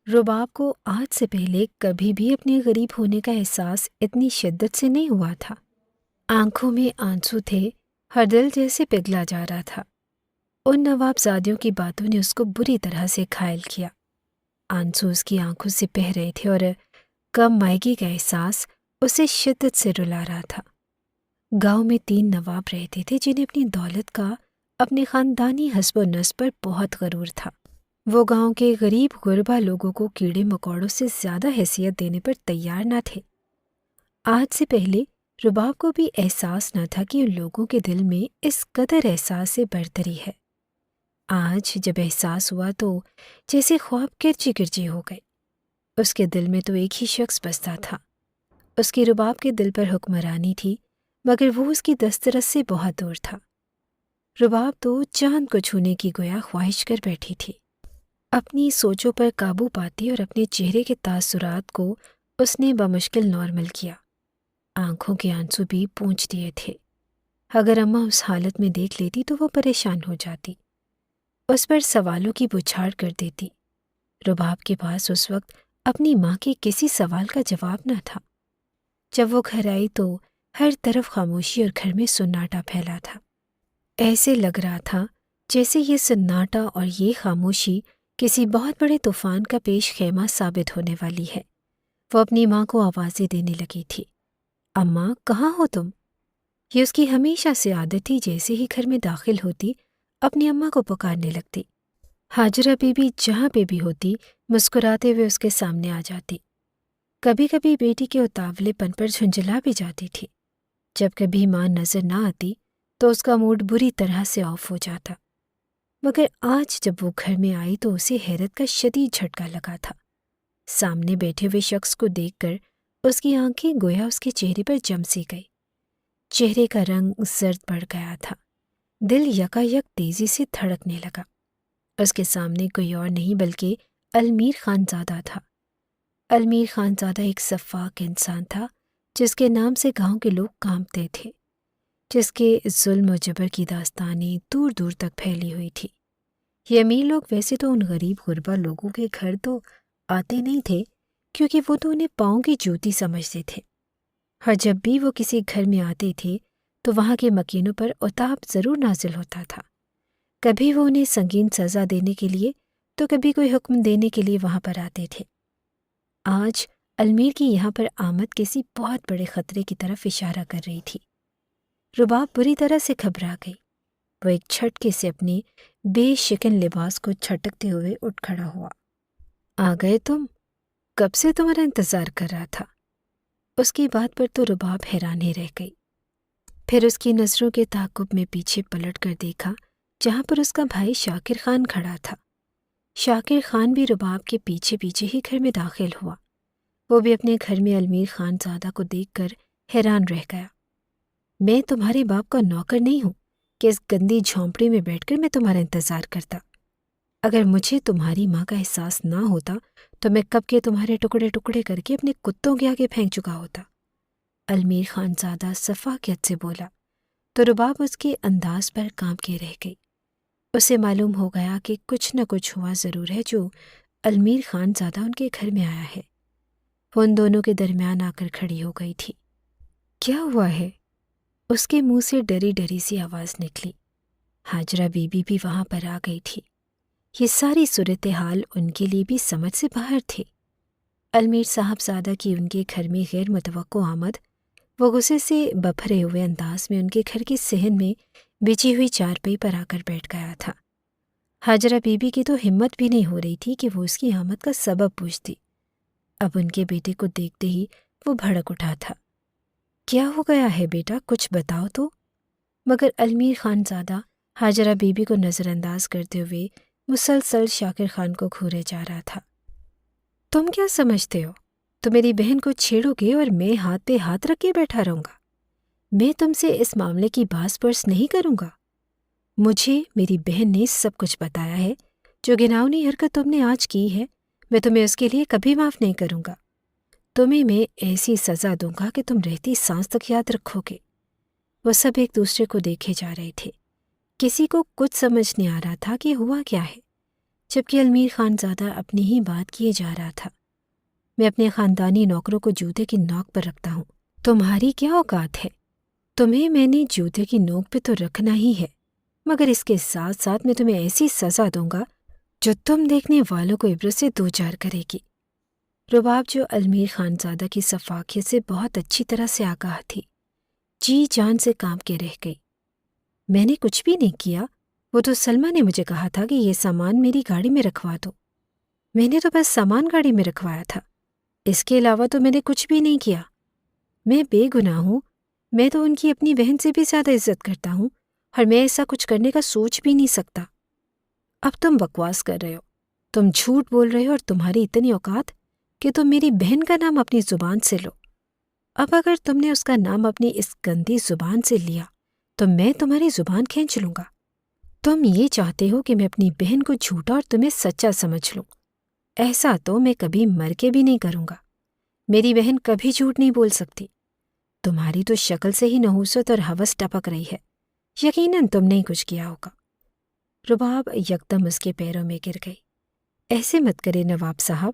رباب کو آج سے پہلے کبھی بھی اپنے غریب ہونے کا احساس اتنی شدت سے نہیں ہوا تھا۔ آنکھوں میں آنسو تھے، ہر دل جیسے پگھلا جا رہا تھا۔ ان نواب زادیوں کی باتوں نے اس کو بری طرح سے گھائل کیا۔ آنسو اس کی آنکھوں سے بہہ رہے تھے اور کم مائگی کا احساس اسے شدت سے رلا رہا تھا۔ گاؤں میں 3 نواب رہتے تھے جنہیں اپنی دولت کا اپنے خاندانی حسب و نسب پر بہت غرور تھا۔ وہ گاؤں کے غریب غربا لوگوں کو کیڑے مکوڑوں سے زیادہ حیثیت دینے پر تیار نہ تھے۔ آج سے پہلے رباب کو بھی احساس نہ تھا کہ ان لوگوں کے دل میں اس قدر احساس سے برتری ہے۔ آج جب احساس ہوا تو جیسے خواب کرچی کرچی ہو گئے۔ اس کے دل میں تو ایک ہی شخص بستا تھا۔ اس کی رباب کے دل پر حکمرانی تھی، مگر وہ اس کی دسترس سے بہت دور تھا۔ رباب تو چاند کو چھونے کی گویا خواہش کر بیٹھی تھی۔ اپنی سوچوں پر قابو پاتی اور اپنے چہرے کے تاثرات کو اس نے بمشکل نارمل کیا۔ آنکھوں کے آنسو بھی پونچھ دیے تھے۔ اگر اماں اس حالت میں دیکھ لیتی تو وہ پریشان ہو جاتی، اس پر سوالوں کی بچھاڑ کر دیتی۔ رباب کے پاس اس وقت اپنی ماں کے کسی سوال کا جواب نہ تھا۔ جب وہ گھر آئی تو ہر طرف خاموشی اور گھر میں سناٹا پھیلا تھا۔ ایسے لگ رہا تھا جیسے یہ سناٹا اور یہ خاموشی کسی بہت بڑے طوفان کا پیش خیمہ ثابت ہونے والی ہے۔ وہ اپنی ماں کو آوازیں دینے لگی تھی۔ اماں کہاں ہو تم؟ یہ اس کی ہمیشہ سے عادت تھی، جیسے ہی گھر میں داخل ہوتی اپنی اماں کو پکارنے لگتی۔ ہاجرہ بی بی جہاں پہ بھی ہوتی مسکراتے ہوئے اس کے سامنے آ جاتی۔ کبھی کبھی بیٹی کے اتاولے پن پر جھنجھلا بھی جاتی تھی۔ جب کبھی ماں نظر نہ آتی تو اس کا موڈ بری طرح سے آف ہو جاتا۔ مگر آج جب وہ گھر میں آئی تو اسے حیرت کا شدید جھٹکا لگا تھا۔ سامنے بیٹھے ہوئے شخص کو دیکھ کر اس کی آنکھیں گویا اس کے چہرے پر جم سی گئی۔ چہرے کا رنگ زرد پڑ گیا تھا۔ دل یکایک تیزی سے دھڑکنے لگا۔ اس کے سامنے کوئی اور نہیں بلکہ المیر خان زادہ تھا۔ المیر خان زادہ ایک سفاک انسان تھا، جس کے نام سے گاؤں کے لوگ کانپتے تھے، جس کے ظلم و جبر کی داستانیں دور دور تک پھیلی ہوئی تھی۔ یہ امیر لوگ ویسے تو ان غریب غربا لوگوں کے گھر تو آتے نہیں تھے، کیونکہ وہ تو انہیں پاؤں کی جوتی سمجھتے تھے، اور جب بھی وہ کسی گھر میں آتے تھے تو وہاں کے مکینوں پر عتاب ضرور نازل ہوتا تھا۔ کبھی وہ انہیں سنگین سزا دینے کے لیے تو کبھی کوئی حکم دینے کے لیے وہاں پر آتے تھے۔ آج المیر کی یہاں پر آمد کسی بہت بڑے خطرے کی طرف اشارہ کر رہی تھی۔ رباب بری طرح سے گھبرا گئی۔ وہ ایک جھٹکے سے اپنے بے شکن لباس کو چھٹکتے ہوئے اٹھ کھڑا ہوا۔ آ گئے تم؟ کب سے تمہارا انتظار کر رہا تھا۔ اس کی بات پر تو رباب حیران ہی رہ گئی۔ پھر اس کی نظروں کے تعاقب میں پیچھے پلٹ کر دیکھا جہاں پر اس کا بھائی شاکر خان کھڑا تھا۔ شاکر خان بھی رباب کے پیچھے پیچھے ہی گھر میں داخل ہوا۔ وہ بھی اپنے گھر میں المیر خان زادہ کو دیکھ کر حیران رہ گیا۔ میں تمہارے باپ کا نوکر نہیں ہوں کہ اس گندی جھونپڑی میں بیٹھ کر میں تمہارا انتظار کرتا۔ اگر مجھے تمہاری ماں کا احساس نہ ہوتا تو میں کب کے تمہارے ٹکڑے ٹکڑے کر کے اپنے کتوں کے آگے پھینک چکا ہوتا۔ المیر خان زادہ سفاکیت سے بولا تو رباب اس کے انداز پر کانپ کے رہ گئی۔ اسے معلوم ہو گیا کہ کچھ نہ کچھ ہوا ضرور ہے جو المیر خان زادہ ان کے گھر میں آیا ہے۔ وہ ان دونوں کے درمیان آ کر کھڑی ہو گئی تھی۔ کیا ہوا ہے؟ اس کے منہ سے ڈری ڈری سی آواز نکلی۔ ہاجرہ بی بی بھی وہاں پر آ گئی تھی۔ یہ ساری صورتحال ان کے لیے بھی سمجھ سے باہر تھی۔ المیر صاحب زادہ کی ان کے گھر میں غیر متوقع آمد، وہ غصے سے ببھرے ہوئے انداز میں ان کے گھر کے صحن میں بچھی ہوئی چارپائی پر آ کر بیٹھ گیا تھا۔ ہاجرہ بی بی کی تو ہمت بھی نہیں ہو رہی تھی کہ وہ اس کی آمد کا سبب پوچھتی۔ اب ان کے بیٹے کو دیکھتے ہی وہ بھڑک اٹھا تھا۔ کیا ہو گیا ہے بیٹا، کچھ بتاؤ تو۔ مگر Almir Khan زادہ Hajra be be کو نظر انداز کرتے ہوئے مسلسل شاکر خان کو گھورے جا رہا تھا۔ تم کیا سمجھتے ہو؟ تو میری بہن کو چھیڑو گے اور میں ہاتھ پہ ہاتھ رکھ کے بیٹھا رہوں گا؟ میں تم سے اس معاملے کی باس پرس نہیں کروں گا۔ مجھے میری بہن نے سب کچھ بتایا ہے۔ جو گھناؤنی حرکت تم نے آج کی ہے، میں تمہیں اس کے لیے کبھی معاف نہیں کروں گا۔ تمہیں میں ایسی سزا دوں گا کہ تم رہتی سانس تک یاد رکھو گے۔ وہ سب ایک دوسرے کو دیکھے جا رہے تھے۔ کسی کو کچھ سمجھ نہیں آ رہا تھا کہ ہوا کیا ہے۔ جبکہ المیر خان زادہ اپنی ہی بات کیے جا رہا تھا۔ میں اپنے خاندانی نوکروں کو جوتے کی نوک پر رکھتا ہوں، تمہاری کیا اوقات ہے؟ تمہیں میں نے جوتے کی نوک پہ تو رکھنا ہی ہے، مگر اس کے ساتھ ساتھ میں تمہیں ایسی سزا دوں گا جو تم دیکھنے والوں کو عبرت سے دوچار کرے گی۔ رباب جو المیر خان زادہ کی سفاکیت سے بہت اچھی طرح سے آگاہ تھی، جی جان سے کانپ کے رہ گئی۔ میں نے کچھ بھی نہیں کیا، وہ تو سلمہ نے مجھے کہا تھا کہ یہ سامان میری گاڑی میں رکھوا دو۔ میں نے تو بس سامان گاڑی میں رکھوایا تھا، اس کے علاوہ تو میں نے کچھ بھی نہیں کیا۔ میں بے گناہ ہوں، میں تو ان کی اپنی بہن سے بھی زیادہ عزت کرتا ہوں، اور میں ایسا کچھ کرنے کا سوچ بھی نہیں سکتا۔ اب تم بکواس کر رہے ہو، تم جھوٹ بول رہے ہو، اور تمہاری اتنی اوقات کہ تم میری بہن کا نام اپنی زبان سے لو۔ اب اگر تم نے اس کا نام اپنی اس گندی زبان سے لیا تو میں تمہاری زبان کھینچ لوں گا۔ تم یہ چاہتے ہو کہ میں اپنی بہن کو جھوٹا اور تمہیں سچا سمجھ لوں۔ ایسا تو میں کبھی مر کے بھی نہیں کروں گا۔ میری بہن کبھی جھوٹ نہیں بول سکتی۔ تمہاری تو شکل سے ہی نحوست اور ہوس ٹپک رہی ہے، یقیناً تم نے کچھ کیا ہوگا۔ رباب یکدم اس کے پیروں میں گر گئی۔ ایسے مت کرے نواب صاحب،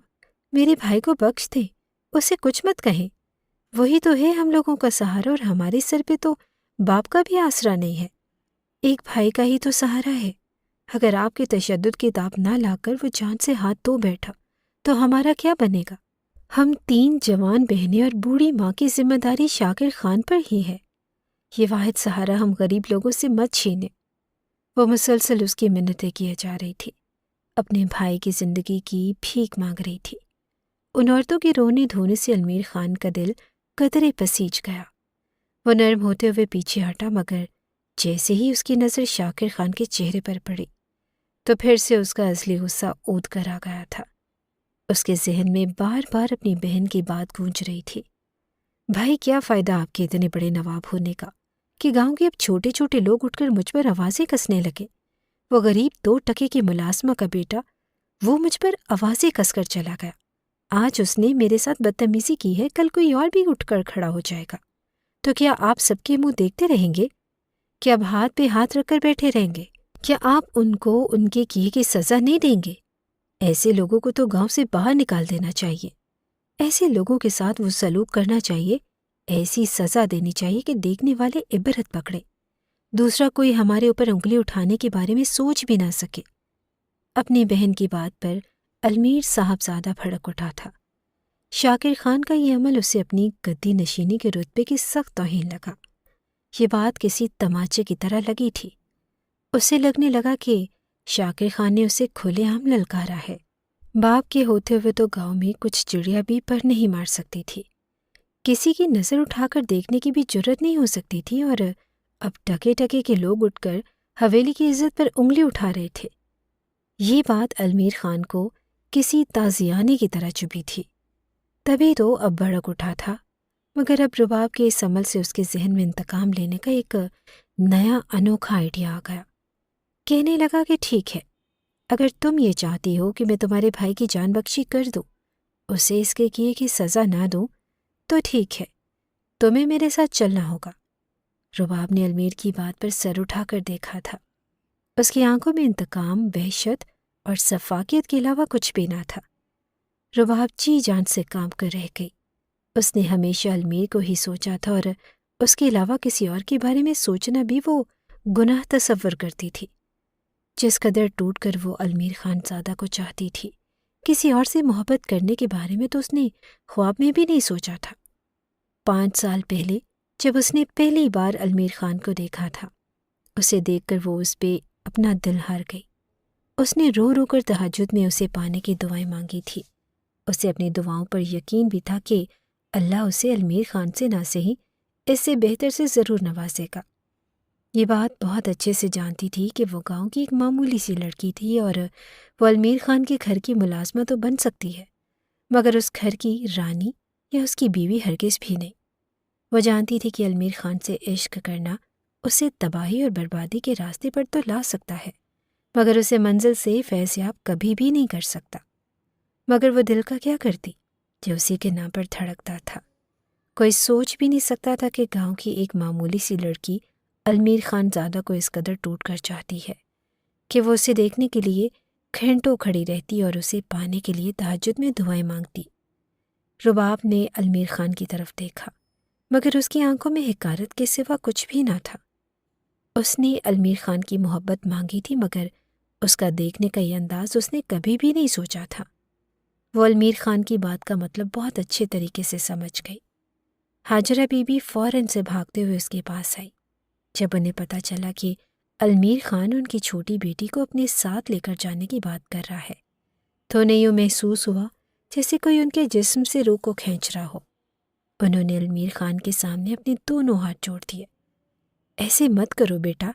میرے بھائی کو بخش دیں، اسے کچھ مت کہیں، وہی تو ہے ہم لوگوں کا سہارا، اور ہمارے سر پہ تو باپ کا بھی آسرا نہیں ہے، ایک بھائی کا ہی تو سہارا ہے۔ اگر آپ کے تشدد کی داغ نہ لا کر وہ جان سے ہاتھ دھو بیٹھا تو ہمارا کیا بنے گا؟ ہم 3 جوان بہنیں اور بوڑھی ماں کی ذمہ داری شاکر خان پر ہی ہے۔ یہ واحد سہارا ہم غریب لوگوں سے مت چھینے۔ وہ مسلسل اس کی منتیں کیے جا رہی تھی، اپنے بھائی کی زندگی کی بھیک مانگ رہی تھی۔ ان عورتوں کے رونے دھونے سے المیر خان کا دل قدرے پسیج گیا۔ وہ نرم ہوتے ہوئے پیچھے ہٹا، مگر جیسے ہی اس کی نظر شاکر خان کے چہرے پر پڑی تو پھر سے اس کا اصلی غصہ اود کر آ گیا تھا۔ اس کے ذہن میں بار بار اپنی بہن کی بات گونج رہی تھی، بھائی کیا فائدہ آپ کے اتنے بڑے نواب ہونے کا کہ گاؤں کے اب چھوٹے چھوٹے لوگ اٹھ کر مجھ پر آوازیں کسنے لگے۔ وہ غریب 2 ٹکے کی ملازمہ کا بیٹا، وہ مجھ پر آوازیں کس کر چلا گیا۔ آج اس نے میرے ساتھ بدتمیزی کی ہے، کل کوئی اور بھی اٹھ کر کھڑا ہو جائے گا، تو کیا آپ سب کے منہ دیکھتے رہیں گے؟ کیا اب ہاتھ پہ ہاتھ رکھ کر بیٹھے رہیں گے؟ کیا آپ ان کو ان کے کیے کی سزا نہیں دیں گے؟ ایسے لوگوں کو تو گاؤں سے باہر نکال دینا چاہیے۔ ایسے لوگوں کے ساتھ وہ سلوک کرنا چاہیے، ایسی سزا دینی چاہیے کہ دیکھنے والے عبرت پکڑے، دوسرا کوئی ہمارے اوپر انگلی اٹھانے کے بارے میں سوچ بھی نہ سکے۔ اپنی بہن کی بات پر المیر صاحب زادہ بھڑک اٹھا تھا۔ شاکر خان کا یہ عمل اسے اپنی گدی نشینی کے رتبے کی سخت توہین لگا۔ یہ بات کسی تماچے کی طرح لگی تھی۔ اسے لگنے لگا کہ شاکر خان نے اسے کھلے عام للکارا ہے۔ باپ کے ہوتے ہوئے تو گاؤں میں کچھ چڑیا بھی پر نہیں مار سکتی تھی، کسی کی نظر اٹھا کر دیکھنے کی بھی جرت نہیں ہو سکتی تھی، اور اب ٹکے ٹکے کے لوگ اٹھ کر حویلی کی عزت پر انگلی اٹھا رہے تھے۔ یہ بات المیر خان کو کسی تازیانے کی طرح چبھی تھی، تبھی تو اب بھڑک اٹھا تھا، مگر اب رباب کے اس عمل سے اس کے ذہن میں انتقام لینے کا ایک نیا انوکھا آئیڈیا آ گیا۔ کہنے لگا کہ ٹھیک ہے، اگر تم یہ چاہتی ہو کہ میں تمہارے بھائی کی جان بخشی کر دوں، اسے اس کے کیے کی سزا نہ دوں، تو ٹھیک ہے، تمہیں میرے ساتھ چلنا ہوگا۔ رباب نے المیر کی بات پر سر اٹھا کر دیکھا تھا۔ اس کی آنکھوں میں انتقام، وحشت اور سفاکیت کے علاوہ کچھ بھی نہ تھا۔ رباب جی جان سے کانپ کر رہ گئی۔ اس نے ہمیشہ المیر کو ہی سوچا تھا، اور اس کے علاوہ کسی اور کے بارے میں سوچنا بھی وہ گناہ تصور کرتی تھی۔ جس قدر ٹوٹ کر وہ المیر خان زادہ کو چاہتی تھی، کسی اور سے محبت کرنے کے بارے میں تو اس نے خواب میں بھی نہیں سوچا تھا۔ 5 سال پہلے جب اس نے پہلی بار المیر خان کو دیکھا تھا، اسے دیکھ کر وہ اس پہ اپنا دل ہار گئی۔ اس نے رو رو کر تہجد میں اسے پانے کی دعائیں مانگی تھی۔ اسے اپنی دعاؤں پر یقین بھی تھا کہ اللہ اسے المیر خان سے نہ صحیح اس سے بہتر سے ضرور نوازے گا۔ یہ بات بہت اچھے سے جانتی تھی کہ وہ گاؤں کی ایک معمولی سی لڑکی تھی، اور وہ المیر خان کے گھر کی ملازمہ تو بن سکتی ہے، مگر اس گھر کی رانی یا اس کی بیوی ہرگز بھی نہیں۔ وہ جانتی تھی کہ المیر خان سے عشق کرنا اسے تباہی اور بربادی کے راستے پر تو لا سکتا ہے، مگر اسے منزل سے فیض یاب کبھی بھی نہیں کر سکتا۔ مگر وہ دل کا کیا کرتی جو اسی کے نام پر دھڑکتا تھا؟ کوئی سوچ بھی نہیں سکتا تھا کہ گاؤں کی ایک معمولی سی لڑکی المیر خان زادہ کو اس قدر ٹوٹ کر چاہتی ہے کہ وہ اسے دیکھنے کے لیے گھنٹوں کھڑی رہتی اور اسے پانے کے لیے تہجد میں دعائیں مانگتی۔ رباب نے المیر خان کی طرف دیکھا مگر اس کی آنکھوں میں حقارت کے سوا کچھ بھی نہ تھا۔ اس نے المیر خان کی محبت مانگی تھی مگر اس کا دیکھنے کا یہ انداز اس نے کبھی بھی نہیں سوچا تھا۔ وہ المیر خان کی بات کا مطلب بہت اچھے طریقے سے سمجھ گئی۔ ہاجرہ بی بی فوراً سے بھاگتے ہوئے اس کے پاس آئی۔ جب انہیں پتہ چلا کہ المیر خان ان کی چھوٹی بیٹی کو اپنے ساتھ لے کر جانے کی بات کر رہا ہے تو انہیں یوں محسوس ہوا جیسے کوئی ان کے جسم سے روح کو کھینچ رہا ہو۔ انہوں نے المیر خان کے سامنے اپنے دونوں ہاتھ جوڑ دیے۔ ایسے مت کرو بیٹا،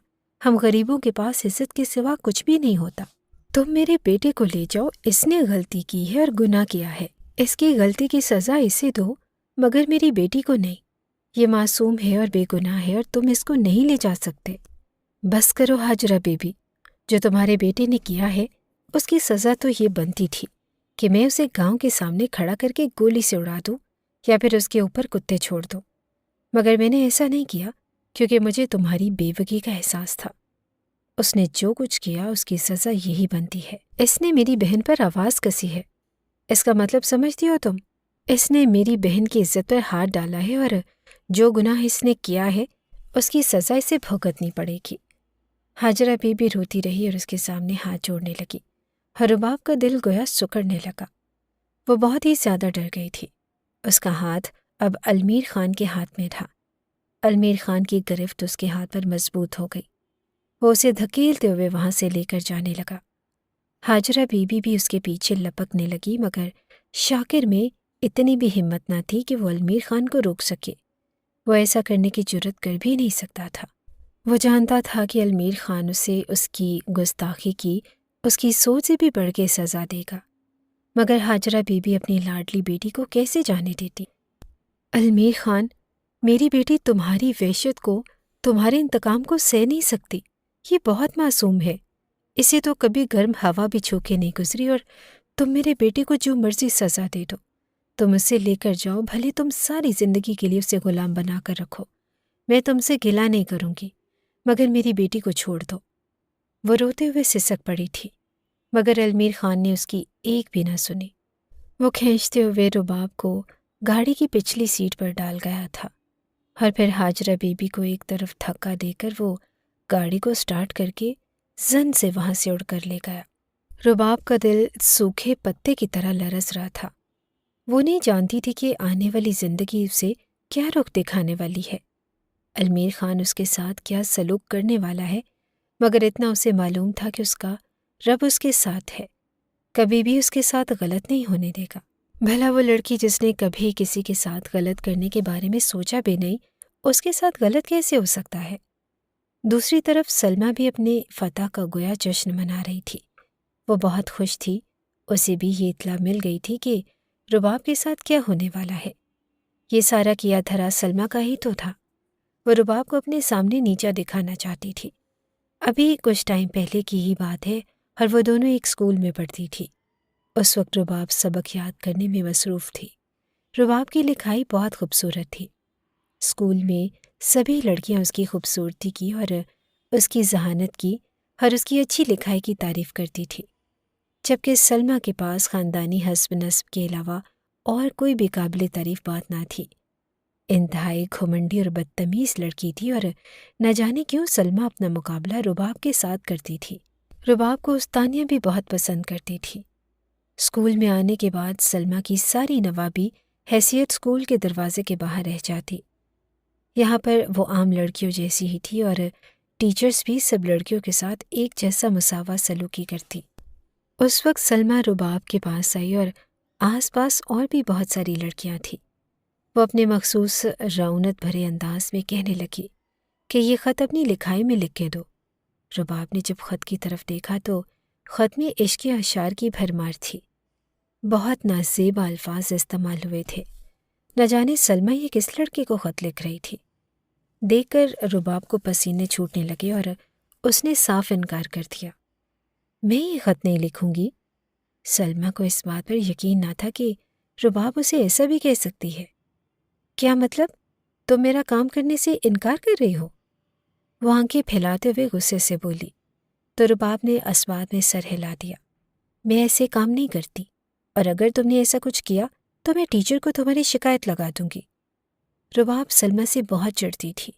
ہم غریبوں کے پاس عزت کے سوا کچھ بھی نہیں ہوتا۔ تم میرے بیٹے کو لے جاؤ، اس نے غلطی کی ہے اور گناہ کیا ہے، اس کی غلطی کی سزا اسے دو مگر میری بیٹی کو نہیں۔ یہ معصوم ہے اور بے گناہ ہے اور تم اس کو نہیں لے جا سکتے۔ بس کرو ہاجرہ بی بی، جو تمہارے بیٹے نے کیا ہے اس کی سزا تو یہ بنتی تھی کہ میں اسے گاؤں کے سامنے کھڑا کر کے گولی سے اڑا دوں یا پھر اس کے اوپر کتے چھوڑ دوں، مگر میں نے ایسا نہیں کیا کیونکہ مجھے تمہاری بیوگی کا احساس تھا۔ اس نے جو کچھ کیا اس کی سزا یہی بنتی ہے۔ اس نے میری بہن پر آواز کسی ہے، اس کا مطلب سمجھتی ہو تم؟ اس نے میری بہن کی عزت پر ہاتھ ڈالا ہے اور جو گناہ اس نے کیا ہے اس کی سزا اسے بھگتنی پڑے گی۔ ہاجرہ بی بی روتی رہی اور اس کے سامنے ہاتھ جوڑنے لگی۔ رباب کا دل گویا سکڑنے لگا۔ وہ بہت ہی زیادہ ڈر گئی تھی۔ اس کا ہاتھ اب المیر خان کے ہاتھ میں تھا۔ المیر خان کی گرفت اس کے ہاتھ پر مضبوط ہو گئی۔ وہ اسے دھکیلتے ہوئے وہاں سے لے کر جانے لگا۔ ہاجرہ بی بی بھی اس کے پیچھے لپکنے لگی مگر شاکر میں اتنی بھی ہمت نہ تھی کہ وہ المیر خان کو روک سکے۔ وہ ایسا کرنے کی جرت کر بھی نہیں سکتا تھا۔ وہ جانتا تھا کہ المیر خان اسے اس کی گستاخی کی اس کی سوچ سے بھی بڑھ کے سزا دے گا، مگر ہاجرہ بی بی اپنی لاڈلی بیٹی کو کیسے جانے دیتی؟ المیر خان، میری بیٹی تمہاری وحشت کو، تمہارے انتقام کو سہ نہیں سکتی۔ یہ بہت معصوم ہے، اسے تو کبھی گرم ہوا بھی چھو کے نہیں گزری اور تم میرے بیٹے کو جو مرضی سزا دے دو۔ تم اسے لے کر جاؤ، بھلے تم ساری زندگی کے لیے اسے غلام بنا کر رکھو، میں تم سے گلہ نہیں کروں گی، مگر میری بیٹی کو چھوڑ دو۔ وہ روتے ہوئے سسک پڑی تھی مگر المیر خان نے اس کی ایک بھی نہ سنی۔ وہ کھینچتے ہوئے رباب کو گاڑی کی پچھلی سیٹ پر ڈال گیا تھا اور پھر ہاجرہ بی بی کو ایک طرف دھکا دے کر وہ گاڑی کو سٹارٹ کر کے زن سے وہاں سے اڑ کر لے گیا۔ رباب کا دل سوکھے پتے کی طرح لرز رہا تھا۔ وہ نہیں جانتی تھی کہ آنے والی زندگی اسے کیا رخ دکھانے والی ہے، المیر خان اس کے ساتھ کیا سلوک کرنے والا ہے، مگر اتنا اسے معلوم تھا کہ اس کا رب اس کے ساتھ ہے، کبھی بھی اس کے ساتھ غلط نہیں ہونے دے گا۔ بھلا وہ لڑکی جس نے کبھی کسی کے ساتھ غلط کرنے کے بارے میں سوچا بھی نہیں، اس کے ساتھ غلط کیسے ہو سکتا ہے؟ دوسری طرف سلمیٰ بھی اپنے فتح کا گویا جشن منا رہی تھی۔ وہ بہت خوش تھی، اسے بھی یہ اطلاع مل گئی تھی کہ رباب کے ساتھ کیا ہونے والا ہے۔ یہ سارا کیا دھرا سلمیٰ کا ہی تو تھا۔ وہ رباب کو اپنے سامنے نیچا دکھانا چاہتی تھی۔ ابھی کچھ ٹائم پہلے کی ہی بات ہے اور وہ دونوں ایک اسکول میں پڑھتی تھی۔ اس وقت رباب سبق یاد کرنے میں مصروف تھی۔ رباب کی لکھائی بہت خوبصورت تھی۔ اسکول میں سبھی لڑکیاں اس کی خوبصورتی کی اور اس کی ذہانت کی اور اس کی اچھی لکھائی کی تعریف کرتی تھی، جبکہ سلمیٰ کے پاس خاندانی حسب نسب کے علاوہ اور کوئی بھی قابل تعریف بات نہ تھی۔ انتہائی گھمنڈی اور بدتمیز لڑکی تھی اور نہ جانے کیوں سلمیٰ اپنا مقابلہ رباب کے ساتھ کرتی تھی۔ رباب کو استانیہ بھی بہت پسند کرتی تھی۔ اسکول میں آنے کے بعد سلمیٰ کی ساری نوابی حیثیت اسکول کے دروازے کے باہر رہ جاتی۔ یہاں پر وہ عام لڑکیوں جیسی ہی تھی اور ٹیچرز بھی سب لڑکیوں کے ساتھ ایک جیسا مساوات سلوکی کرتی۔ اس وقت سلمیٰ رباب کے پاس آئی اور آس پاس اور بھی بہت ساری لڑکیاں تھیں۔ وہ اپنے مخصوص رعونت بھرے انداز میں کہنے لگی کہ یہ خط اپنی لکھائی میں لکھ کے دو۔ رباب نے جب خط کی طرف دیکھا تو خط میں عشقی اشعار کی بھرمار تھی۔ بہت نازیبا الفاظ استعمال ہوئے تھے۔ نہ جانے سلمیٰ یہ کس لڑکے کو خط لکھ رہی تھی۔ دیکھ کر رباب کو پسینے چھوٹنے لگے اور اس نے صاف انکار کر دیا۔ میں یہ خط نہیں لکھوں گی۔ سلمیٰ کو اس بات پر یقین نہ تھا کہ رباب اسے ایسا بھی کہہ سکتی ہے۔ کیا مطلب؟ تم میرا کام کرنے سے انکار کر رہی ہو؟ وہ آنکھیں پھیلاتے ہوئے غصے سے بولی تو رباب نے اسبات میں سر ہلا دیا۔ میں ایسے کام نہیں کرتی، اور اگر تم نے ایسا کچھ کیا تو میں ٹیچر کو تمہاری شکایت لگا دوں گی۔ رباب سلمیٰ سے بہت چڑھتی تھی۔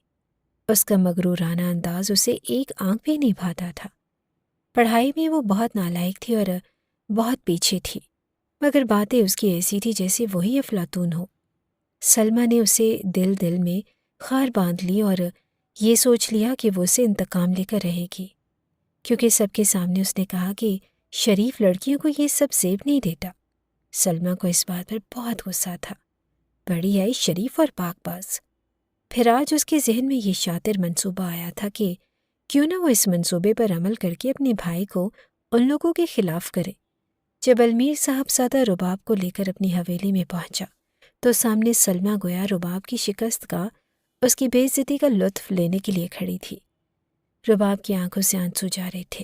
اس کا مغرورانہ انداز اسے ایک آنکھ بھی نہیں بھاتا تھا۔ پڑھائی میں وہ بہت نالائق تھی اور بہت پیچھے تھی، مگر باتیں اس کی ایسی تھی جیسے وہی افلاطون ہو۔ سلمیٰ نے اسے دل دل میں خار باندھ لی اور یہ سوچ لیا کہ وہ اسے انتقام لے کر رہے گی، کیونکہ سب کے سامنے اس نے کہا کہ شریف لڑکیوں کو یہ سب زیب نہیں دیتا۔ سلمیٰ کو اس بات پر بہت غصہ تھا۔ بڑی آئی شریف اور پاک باز۔ پھر آج اس کے ذہن میں یہ شاطر منصوبہ آیا تھا کہ کیوں نہ وہ اس منصوبے پر عمل کر کے اپنے بھائی کو ان لوگوں کے خلاف کرے۔ جب المیر صاحب زادہ رباب کو لے کر اپنی حویلی میں پہنچا تو سامنے سلمیٰ گویا رباب کی شکست کا، اس کی بے عزتی کا لطف لینے کے لیے کھڑی تھی۔ رباب کی آنکھوں سے آنسو جا رہے تھے۔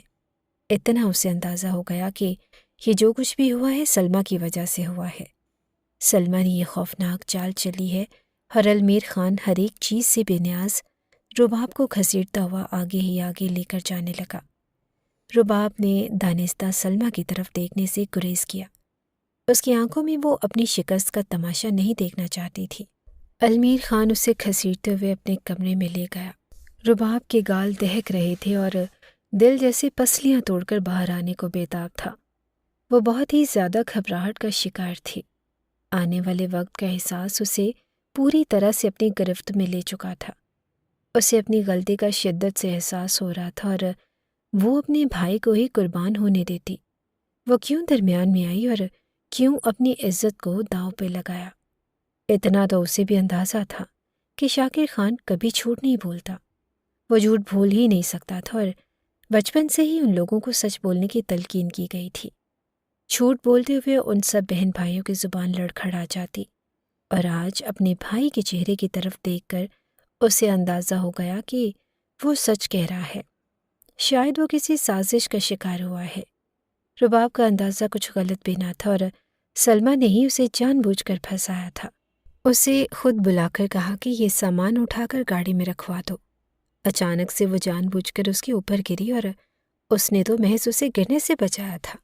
اتنا اسے اندازہ ہو گیا کہ یہ جو کچھ بھی ہوا ہے سلمیٰ کی وجہ سے ہوا ہے۔ سلمیٰ نے یہ خوفناک چال چلی ہے، اور المیر خان ہر ایک چیز سے بے نیاز رباب کو گھسیٹتا ہوا آگے ہی آگے لے کر جانے لگا۔ رباب نے دانستہ سلمیٰ کی طرف دیکھنے سے گریز کیا۔ اس کی آنکھوں میں وہ اپنی شکست کا تماشا نہیں دیکھنا چاہتی تھی۔ المیر خان اسے گھسیٹتے ہوئے اپنے کمرے میں لے گیا۔ رباب کے گال دہک رہے تھے اور دل جیسے پسلیاں توڑ کر باہر آنے کو بےتاب تھا۔ وہ بہت ہی زیادہ گھبراہٹ کا شکار تھی۔ آنے والے وقت کا احساس اسے پوری طرح سے اپنی گرفت میں لے چکا تھا۔ اسے اپنی غلطی کا شدت سے احساس ہو رہا تھا، اور وہ اپنے بھائی کو ہی قربان ہونے دیتی۔ وہ کیوں درمیان میں آئی اور کیوں اپنی عزت کو داؤ پہ لگایا؟ اتنا تو اسے بھی اندازہ تھا کہ شاکر خان کبھی جھوٹ نہیں بولتا۔ وہ جھوٹ بھول ہی نہیں سکتا تھا، اور بچپن سے ہی ان لوگوں کو سچ بولنے کی تلقین کی گئی تھی۔ جھوٹ بولتے ہوئے ان سب بہن بھائیوں کی زبان لڑکھڑا جاتی، اور آج اپنے بھائی کے چہرے کی طرف دیکھ کر اسے اندازہ ہو گیا کہ وہ سچ کہہ رہا ہے۔ شاید وہ کسی سازش کا شکار ہوا ہے۔ رباب کا اندازہ کچھ غلط بھی نہ تھا، اور سلمیٰ نے ہی اسے جان بوجھ کر پھنسایا تھا۔ اسے خود بلا کر کہا کہ یہ سامان اٹھا کر گاڑی میں رکھوا دو۔ اچانک سے وہ جان بوجھ کر اس کے اوپر گری، اور اس نے تو محض اسے گرنے سے بچایا تھا،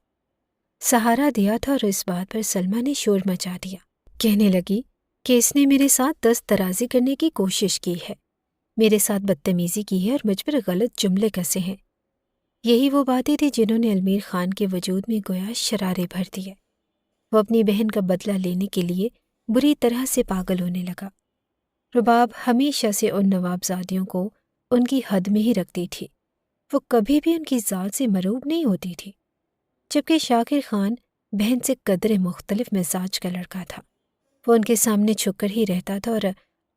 سہارا دیا تھا، اور اس بات پر سلمیٰ نے شور مچا دیا۔ کہنے لگی کہ اس نے میرے ساتھ دست درازی کرنے کی کوشش کی ہے، میرے ساتھ بدتمیزی کی ہے اور مجھ پر غلط جملے کسے ہیں۔ یہی وہ باتیں تھیں جنہوں نے المیر خان کے وجود میں گویا شرارے بھر دیے۔ وہ اپنی بہن کا بدلہ لینے کے لیے بری طرح سے پاگل ہونے لگا۔ رباب ہمیشہ سے ان نوابزادیوں کو ان کی حد میں ہی رکھتی تھی۔ وہ کبھی بھی ان کی ذات سے مروب نہیں ہوتی تھی، جبکہ شاکر خان بہن سے قدرے مختلف مزاج کا لڑکا تھا۔ وہ ان کے سامنے چھپ کر ہی رہتا تھا اور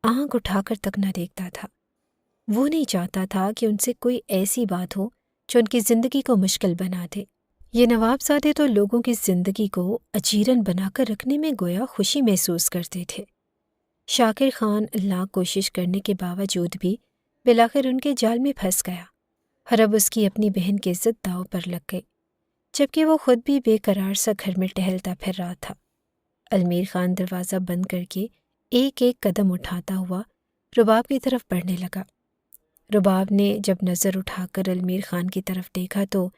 آنکھ اٹھا کر تک نہ دیکھتا تھا۔ وہ نہیں چاہتا تھا کہ ان سے کوئی ایسی بات ہو جو ان کی زندگی کو مشکل بنا دے۔ یہ نوابزادے تو لوگوں کی زندگی کو اجیرن بنا کر رکھنے میں گویا خوشی محسوس کرتے تھے۔ شاکر خان لاکھ کوشش کرنے کے باوجود بھی بالآخر ان کے جال میں پھنس گیا، اور اب اس کی اپنی بہن کی عزت داؤ پر لگ گئی، جبکہ وہ خود بھی بے قرار سا گھر میں ٹہلتا پھر رہا تھا۔ المیر خان دروازہ بند کر کے ایک ایک قدم اٹھاتا ہوا رباب کی طرف بڑھنے لگا۔ رباب نے جب نظر اٹھا کر المیر خان کی طرف دیکھا تو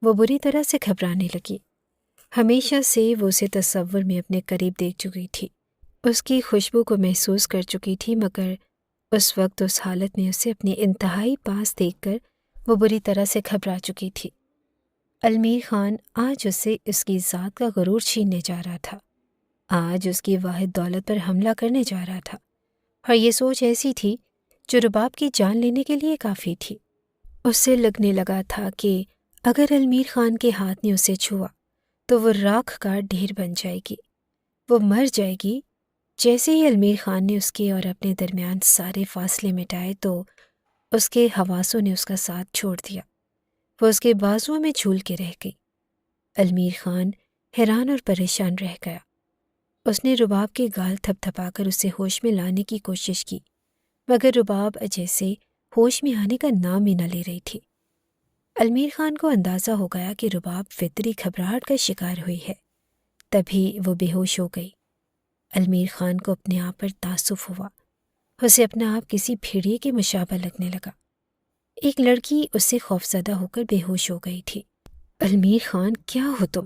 وہ بری طرح سے گھبرانے لگی۔ ہمیشہ سے وہ اسے تصور میں اپنے قریب دیکھ چکی تھی، اس کی خوشبو کو محسوس کر چکی تھی، مگر اس وقت اس حالت میں اسے اپنے انتہائی پاس دیکھ کر وہ بری طرح سے گھبرا چکی تھی۔ المیر خان آج اسے اس کی ذات کا غرور چھیننے جا رہا تھا، آج اس کی واحد دولت پر حملہ کرنے جا رہا تھا، اور یہ سوچ ایسی تھی جو رباب کی جان لینے کے لیے کافی تھی۔ اسے لگنے لگا تھا کہ اگر المیر خان کے ہاتھ نے اسے چھوا تو وہ راکھ کا ڈھیر بن جائے گی، وہ مر جائے گی۔ جیسے ہی المیر خان نے اس کے اور اپنے درمیان سارے فاصلے مٹائے تو اس کے حواسوں نے اس کا ساتھ چھوڑ دیا، وہ اس کے بازوؤں میں جھول کے رہ گئی۔ المیر خان حیران اور پریشان رہ گیا۔ اس نے رباب کے گال تھپ تھپا کر اسے ہوش میں لانے کی کوشش کی، مگر رباب جیسے ہوش میں آنے کا نام ہی نہ لے رہی تھی۔ المیر خان کو اندازہ ہو گیا کہ رباب فطری گھبراہٹ کا شکار ہوئی ہے، تبھی وہ بے ہوش ہو گئی۔ المیر خان کو اپنے آپ پر تعصب ہوا، اسے اپنا آپ کسی بھیڑیے کے مشابہ لگنے لگا۔ ایک لڑکی اس سے خوفزدہ ہو کر بے ہوش ہو گئی تھی۔ المیر خان، کیا ہو تم؟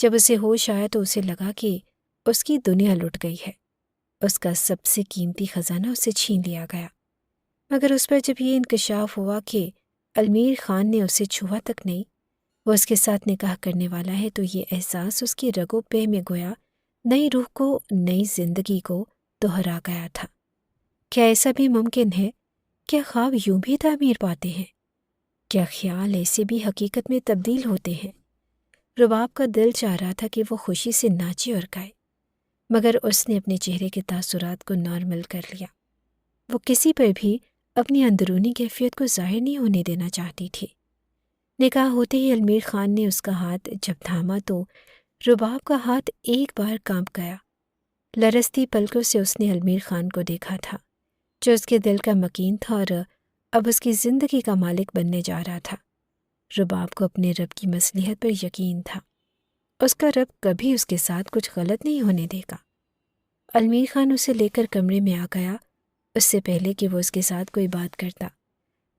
جب اسے ہوش آیا تو اسے لگا کہ اس کی دنیا لٹ گئی ہے، اس کا سب سے قیمتی خزانہ اسے چھین لیا گیا۔ مگر اس پر جب یہ انکشاف ہوا کہ المیر خان نے اسے چھوا تک نہیں، وہ اس کے ساتھ نکاح کرنے والا ہے، تو یہ احساس اس کی رگ و پے میں گویا نئی روح کو، نئی زندگی کو دوہرا گیا تھا۔ کیا ایسا بھی ممکن ہے؟ کیا خواب یوں بھی تعمیر پاتے ہیں؟ کیا خیال ایسے بھی حقیقت میں تبدیل ہوتے ہیں؟ رباب کا دل چاہ رہا تھا کہ وہ خوشی سے ناچے اور گائے، مگر اس نے اپنے چہرے کے تاثرات کو نارمل کر لیا۔ وہ کسی پر بھی اپنی اندرونی کیفیت کو ظاہر نہیں ہونے دینا چاہتی تھی۔ نکاح ہوتے ہی المیر خان نے اس کا ہاتھ جب تھاما تو رباب کا ہاتھ ایک بار کانپ گیا۔ لرزتی پلکوں سے اس نے المیر خان کو دیکھا تھا، جو اس کے دل کا مکین تھا اور اب اس کی زندگی کا مالک بننے جا رہا تھا۔ رباب کو اپنے رب کی مصلحت پر یقین تھا، اس کا رب کبھی اس کے ساتھ کچھ غلط نہیں ہونے دے گا۔ المیر خان اسے لے کر کمرے میں آ گیا، اس سے پہلے کہ وہ اس کے ساتھ کوئی بات کرتا۔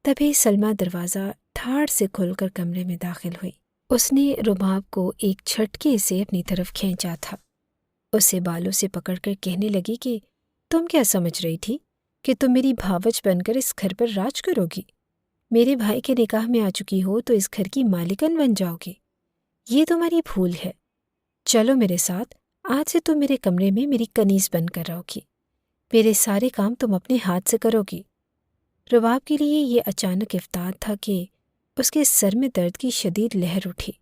تبھی سلمیٰ دروازہ دھاڑ سے کھول کر کمرے میں داخل ہوئی۔ اس نے رباب کو ایک جھٹکے سے اپنی طرف کھینچا تھا، اسے بالوں سے پکڑ کر کہنے لگی کہ تم کیا سمجھ رہی تھی کہ تم میری بھاوچ بن کر اس گھر پر راج کرو گی؟ میرے بھائی کے نکاح میں آ چکی ہو تو اس گھر کی مالکن بن جاؤ گی۔ یہ تمہاری بھول ہے۔ چلو میرے ساتھ، آج سے تم میرے کمرے میں میری کنیز بن کر رہو گی، میرے سارے کام تم اپنے ہاتھ سے کرو گی۔ رباب کے لیے یہ اچانک افتاد تھا کہ اس کے سر میں درد کی شدید لہر اٹھی۔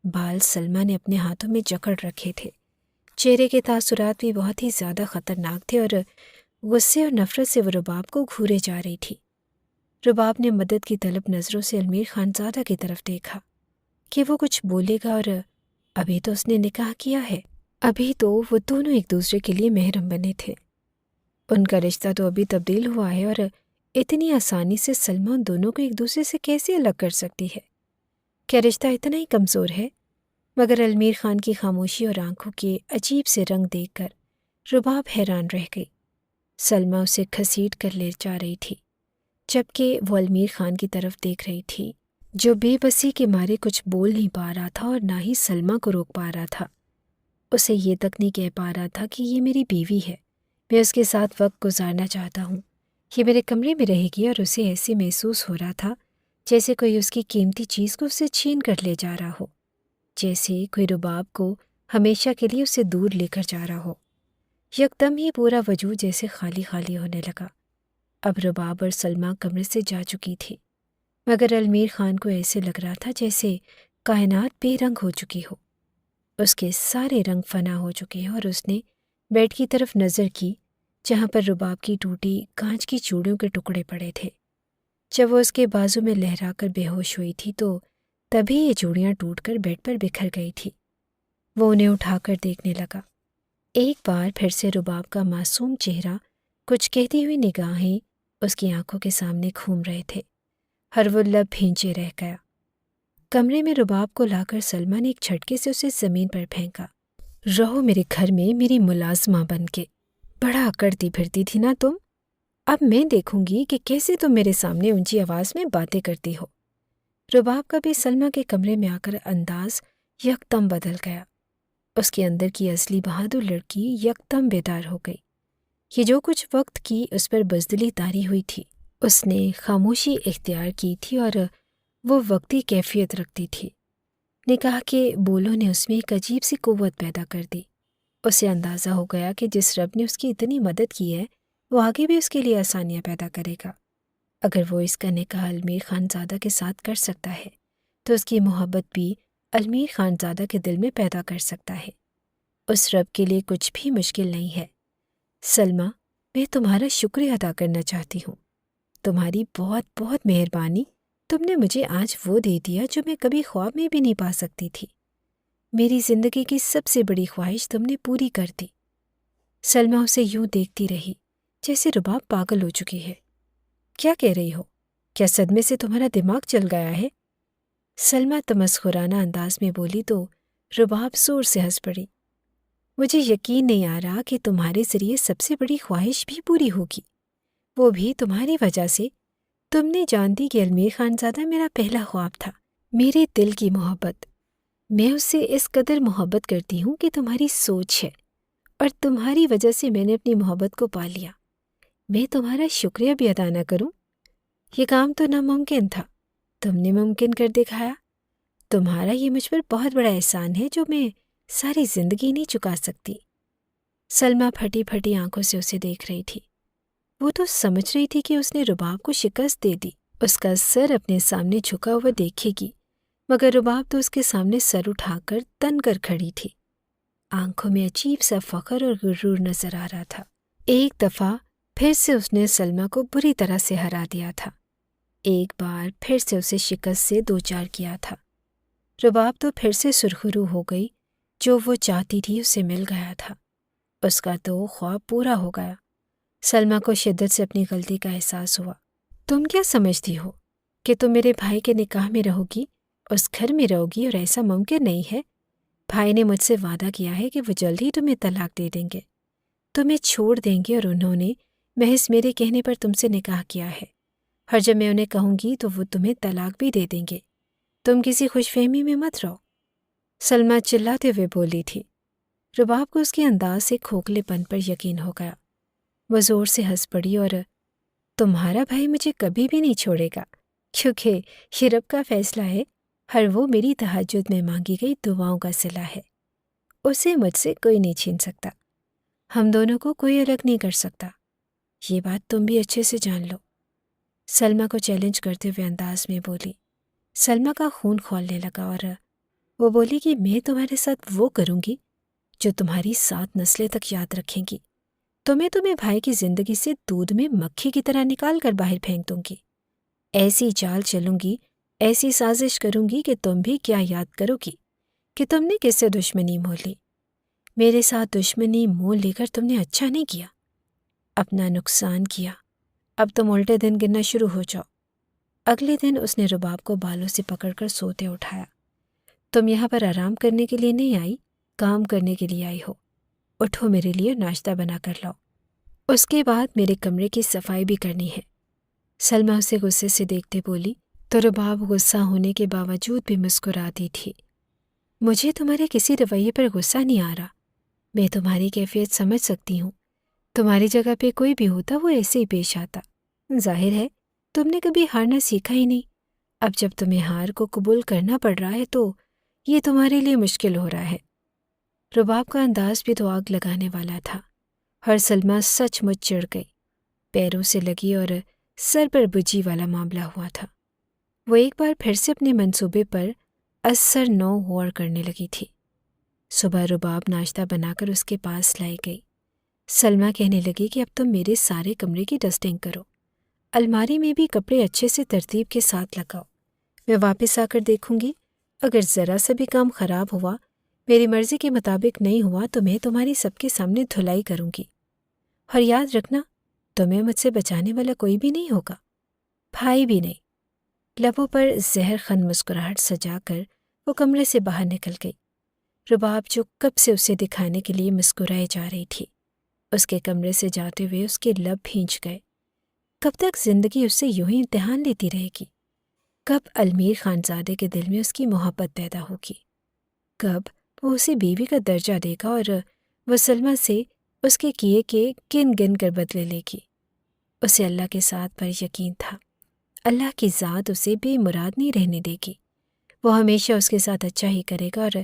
بال سلمیٰ نے اپنے ہاتھوں میں جکڑ رکھے تھے، چہرے کے تاثرات بھی بہت ہی زیادہ خطرناک تھے اور غصے اور نفرت سے وہ رباب کو گھورے جا رہی تھی۔ رباب نے مدد کی طلب نظروں سے المیر خانزادہ کی طرف دیکھا کہ وہ کچھ بولے گا، اور ابھی تو اس نے نکاح کیا ہے، ابھی تو وہ دونوں ایک دوسرے کے لیے محرم بنے تھے، ان کا رشتہ تو ابھی تبدیل ہوا ہے، اور اتنی آسانی سے سلمیٰ ان دونوں کو ایک دوسرے سے کیسے الگ کر سکتی ہے؟ کیا رشتہ اتنا ہی کمزور ہے؟ مگر المیر خان کی خاموشی اور آنکھوں کے عجیب سے رنگ دیکھ کر رباب حیران رہ گئی۔ سلمیٰ اسے گھسیٹ کر لے جا رہی تھی، جبکہ وہ المیر خان کی طرف دیکھ رہی تھی، جو بے بسی کے مارے کچھ بول نہیں پا رہا تھا اور نہ ہی سلمیٰ کو روک پا رہا تھا۔ اسے یہ تک نہیں کہہ پا رہا تھا کہ یہ میری بیوی ہے، میں اس کے ساتھ وقت گزارنا چاہتا ہوں، یہ میرے کمرے میں رہے گی، اور اسے ایسے محسوس ہو رہا تھا جیسے کوئی اس کی قیمتی چیز کو اسے چھین کر لے جا رہا ہو، جیسے کوئی رباب کو ہمیشہ کے لیے اسے دور لے کر جا رہا ہو۔ یکدم ہی پورا وجود جیسے خالی خالی ہونے لگا۔ اب رباب اور سلمیٰ کمرے سے جا چکی تھی، مگر المیر خان کو ایسے لگ رہا تھا جیسے کائنات بے رنگ ہو چکی ہو، اس کے سارے رنگ فنا ہو چکے ہیں، اور اس نے بیڈ کی طرف نظر کی جہاں پر رباب کی ٹوٹی کانچ کی چوڑیوں کے ٹکڑے پڑے تھے۔ جب وہ اس کے بازو میں لہرا کر بے ہوش ہوئی تھی تو تبھی یہ چوڑیاں ٹوٹ کر بیڈ پر بکھر گئی تھی۔ وہ انہیں اٹھا کر دیکھنے لگا۔ ایک بار پھر سے رباب کا معصوم چہرہ، کچھ کہتی ہوئی نگاہیں اس کی آنکھوں کے سامنے گھوم رہے تھے۔ ہر وہ لب بھینچے رہ گیا۔ کمرے میں رباب کو لا کر سلمیٰ نے ایک جھٹکے سے اسے زمین پر پھینکا۔ رہو میرے گھر میں میری ملازمہ بن کے، بڑا اکڑتی پھرتی تھی نا تم، اب میں دیکھوں گی کہ کیسے تم میرے سامنے اونچی آواز میں باتیں کرتی ہو۔ رباب کا بھی سلمیٰ کے کمرے میں آ کر انداز یکدم بدل گیا۔ اس کے اندر کی اصلی بہادر لڑکی یکدم بیدار ہو گئی۔ یہ جو کچھ وقت کی اس پر بزدلی طاری ہوئی تھی، اس نے خاموشی اختیار کی تھی اور وہ وقتی کیفیت رکھتی تھی۔ نکاح کے بولوں نے اس میں ایک عجیب سی قوت پیدا کر دی۔ اسے اندازہ ہو گیا کہ جس رب نے اس کی اتنی مدد کی ہے وہ آگے بھی اس کے لیے آسانیاں پیدا کرے گا۔ اگر وہ اس کا نکاح المیر خانزادہ کے ساتھ کر سکتا ہے تو اس کی محبت بھی المیر خانزادہ کے دل میں پیدا کر سکتا ہے۔ اس رب کے لیے کچھ بھی مشکل نہیں ہے۔ سلمیٰ، میں تمہارا شکریہ ادا کرنا چاہتی ہوں۔ تمہاری بہت بہت مہربانی، تم نے مجھے آج وہ دے دیا جو میں کبھی خواب میں بھی نہیں پا سکتی تھی۔ میری زندگی کی سب سے بڑی خواہش تم نے پوری کر دی۔ سلمیٰ اسے یوں دیکھتی رہی جیسے رباب پاگل ہو چکی ہے۔ کیا کہہ رہی ہو؟ کیا صدمے سے تمہارا دماغ چل گیا ہے؟ سلمیٰ تمسخرانہ انداز میں بولی تو رباب زور سے ہنس پڑی۔ مجھے یقین نہیں آ رہا کہ تمہارے ذریعے سب سے بڑی خواہش بھی پوری ہوگی، وہ بھی تمہاری وجہ سے۔ تم نے جانتی کہ المیر خانزادہ میرا پہلا خواب تھا، میرے دل کی محبت۔ میں اس سے اس قدر محبت کرتی ہوں کہ تمہاری سوچ ہے، اور تمہاری وجہ سے میں نے اپنی محبت کو پا لیا۔ میں تمہارا شکریہ بھی ادا نہ کروں؟ یہ کام تو ناممکن تھا، تم نے ممکن کر دکھایا۔ تمہارا یہ مجھ پر بہت بڑا احسان ہے جو میں ساری زندگی نہیں چکا سکتی۔ سلمیٰ پھٹی پھٹی آنکھوں سے اسے دیکھ رہی تھی۔ وہ تو سمجھ رہی تھی کہ اس نے رباب کو شکست دے دی، اس کا سر اپنے سامنے جھکا ہوا دیکھے گی، مگر رباب تو اس کے سامنے سر اٹھا کر تن کر کھڑی تھی۔ آنکھوں میں عجیب سا فخر اور غرور نظر آ رہا تھا۔ ایک دفعہ پھر سے اس نے سلمیٰ کو بری طرح سے ہرا دیا تھا، ایک بار پھر سے اسے شکست سے دوچار کیا تھا۔ رباب تو پھر سے سرخرو ہو گئی، جو وہ چاہتی تھی اسے مل گیا تھا، اس کا تو خواب پورا ہو گیا۔ سلمیٰ کو شدت سے اپنی غلطی کا احساس ہوا۔ تم کیا سمجھتی ہو کہ تم میرے بھائی کے نکاح میں رہو گی، اس گھر میں رہو گی، اور ایسا ممکن نہیں ہے۔ بھائی نے مجھ سے وعدہ کیا ہے کہ وہ جلد ہی تمہیں طلاق دے دیں گے، تمہیں چھوڑ دیں گے، اور انہوں نے محض میرے کہنے پر تم سے نکاح کیا ہے، اور جب میں انہیں کہوں گی تو وہ تمہیں طلاق بھی دے دیں گے۔ تم کسی خوش فہمی میں مت رہو۔ سلمیٰ چلاتے ہوئے بولی تھی۔ رباب کو اس کے انداز سے کھوکھلے پن پر یقین ہو گیا۔ وہ زور سے ہنس پڑی اور تمہارا بھائی مجھے کبھی بھی نہیں چھوڑے گا، کیونکہ یہ رب کا فیصلہ ہے، اور وہ میری تہجد میں مانگی گئی دعاؤں کا صلہ ہے۔ اسے مجھ سے کوئی نہیں چھین سکتا، ہم دونوں کو کوئی الگ نہیں کر سکتا، یہ بات تم بھی اچھے سے جان لو۔ سلمیٰ کو چیلنج کرتے ہوئے انداز میں بولی۔ سلمیٰ کا خون کھولنے لگا اور وہ بولی کہ میں تمہارے ساتھ وہ کروں گی جو تمہاری 7 نسلیں تک یاد رکھیں گی۔ تمہیں بھائی کی زندگی سے دودھ میں مکھی کی طرح نکال کر باہر پھینک دوں گی۔ ایسی چال چلوں گی، ایسی سازش کروں گی کہ تم بھی کیا یاد کرو گی کہ تم نے کس سے دشمنی مول لی۔ میرے ساتھ دشمنی مول لے کر تم نے اچھا نہیں کیا، اپنا نقصان کیا۔ اب تم الٹے دن گننا شروع ہو جاؤ۔ اگلے دن اس نے رباب کو بالوں سے پکڑ کر سوتے اٹھایا۔ تم یہاں پر آرام کرنے کے لیے نہیں آئی، کام کرنے کے لیے آئی ہو۔ اٹھو، میرے لیے ناشتہ بنا کر لاؤ، اس کے بعد میرے کمرے کی صفائی بھی کرنی ہے۔ سلمیٰ اسے غصے سے دیکھتے بولی تو رباب غصہ ہونے کے باوجود بھی مسکراتی تھی۔ مجھے تمہارے کسی رویے پر غصہ نہیں آ رہا، میں تمہاری کیفیت سمجھ سکتی ہوں، تمہاری جگہ پہ کوئی بھی ہوتا وہ ایسے ہی پیش آتا۔ ظاہر ہے تم نے کبھی ہارنا سیکھا ہی نہیں، اب جب تمہیں ہار کو قبول کرنا پڑ رہا ہے تو یہ تمہارے لیے مشکل ہو رہا ہے۔ رباب کا انداز بھی تو آگ لگانے والا تھا، اور سلمیٰ سچ مچ چڑھ گئی، پیروں سے لگی اور سر پر بجھی والا معاملہ ہوا تھا۔ وہ ایک بار پھر سے اپنے منصوبے پر اثر نو غور کرنے لگی تھی۔ صبح رباب ناشتہ بنا کر اس کے پاس لائی گئی۔ سلمیٰ کہنے لگی کہ اب تم میرے سارے کمرے کی ڈسٹنگ کرو، الماری میں بھی کپڑے اچھے سے ترتیب کے ساتھ لگاؤ، میں واپس آ کر دیکھوں گی، اگر ذرا سا بھی کام خراب ہوا، میری مرضی کے مطابق نہیں ہوا تو میں تمہاری سب کے سامنے دھلائی کروں گی، اور یاد رکھنا تمہیں مجھ سے بچانے والا کوئی بھی نہیں ہوگا، بھائی بھی نہیں۔ لبوں پر زہر خن مسکراہٹ سجا کر وہ کمرے سے باہر نکل گئی۔ رباب جو کب سے اسے دکھانے کے لیے مسکرائے جا رہی تھی، اس کے کمرے سے جاتے ہوئے اس کے لب بھینچ گئے۔ کب تک زندگی اس سے یوں ہی امتحان لیتی رہے گی؟ کب المیر خانزادے کے دل میں اس کی محبت پیدا ہوگی؟ کب وہ اسے بیوی کا درجہ دے گا اور وہ سلمیٰ سے اس کے کیے کے گن گن کر بدلے لے گی؟ اسے اللہ کے ساتھ پر یقین تھا، اللہ کی ذات اسے بے مراد نہیں رہنے دے گی، وہ ہمیشہ اس کے ساتھ اچھا ہی کرے گا۔ اور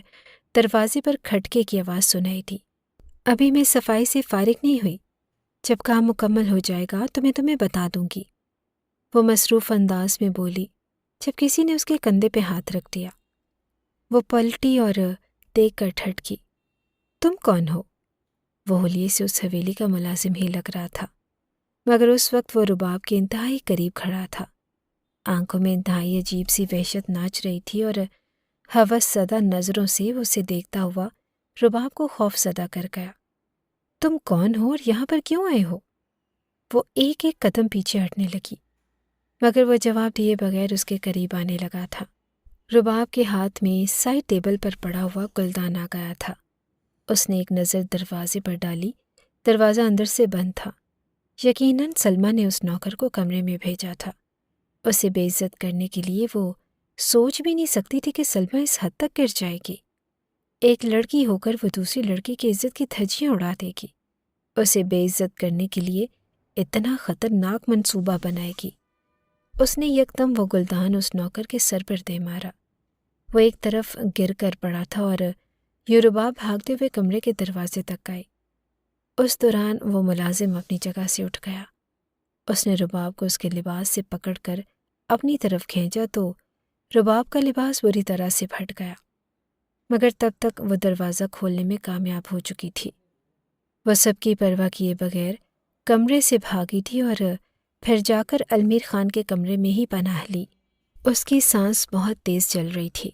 دروازے پر کھٹکے کی آواز سنائی دی۔ ابھی میں صفائی سے فارغ نہیں ہوئی، جب کام مکمل ہو جائے گا تو میں تمہیں بتا دوں گی، وہ مصروف انداز میں بولی جب کسی نے اس کے کندھے پہ ہاتھ رکھ دیا۔ وہ پلٹی اور دیکھ کر ٹھٹکی۔ تم کون ہو؟ وہ حلیے سے اس حویلی کا ملازم ہی لگ رہا تھا، مگر اس وقت وہ رباب کے انتہائی قریب کھڑا تھا۔ آنکھوں میں انتہائی عجیب سی وحشت ناچ رہی تھی اور ہوس زدہ نظروں سے وہ اسے دیکھتا ہوا رباب کو خوف زدہ کر گیا۔ تم کون ہو اور یہاں پر کیوں آئے ہو؟ وہ ایک ایک قدم پیچھے ہٹنے لگی، مگر وہ جواب دیے بغیر اس کے قریب آنے لگا تھا۔ رباب کے ہاتھ میں سائڈ ٹیبل پر پڑا ہوا گلدان آ گیا تھا۔ اس نے ایک نظر دروازے پر ڈالی، دروازہ اندر سے بند تھا۔ یقیناً سلمیٰ نے اس نوکر کو کمرے میں بھیجا تھا۔ اسے بے عزت کرنے کے لیے وہ سوچ بھی نہیں سکتی تھی کہ سلمیٰ اس حد تک گر جائے گی۔ ایک لڑکی ہو کر وہ دوسری لڑکی کی عزت کی دھجیاں اڑا دے گی، اسے بے عزت کرنے کے لیے اتنا خطرناک منصوبہ بنائے گی۔ اس نے یکدم وہ گلدان اس نوکر کے سر پر دے مارا۔ وہ ایک طرف گر کر پڑا تھا اور یہ رباب بھاگتے ہوئے کمرے کے دروازے تک آئی۔ اس دوران وہ ملازم اپنی جگہ سے اٹھ گیا۔ اس نے رباب کو اس کے لباس سے پکڑ کر اپنی طرف کھینچا تو رباب کا لباس بری طرح سے پھٹ گیا، مگر تب تک وہ دروازہ کھولنے میں کامیاب ہو چکی تھی۔ وہ سب کی پرواہ کیے بغیر کمرے سے بھاگی تھی اور پھر جا کر المیر خان کے کمرے میں ہی پناہ لی۔ اس کی سانس بہت تیز چل رہی تھی،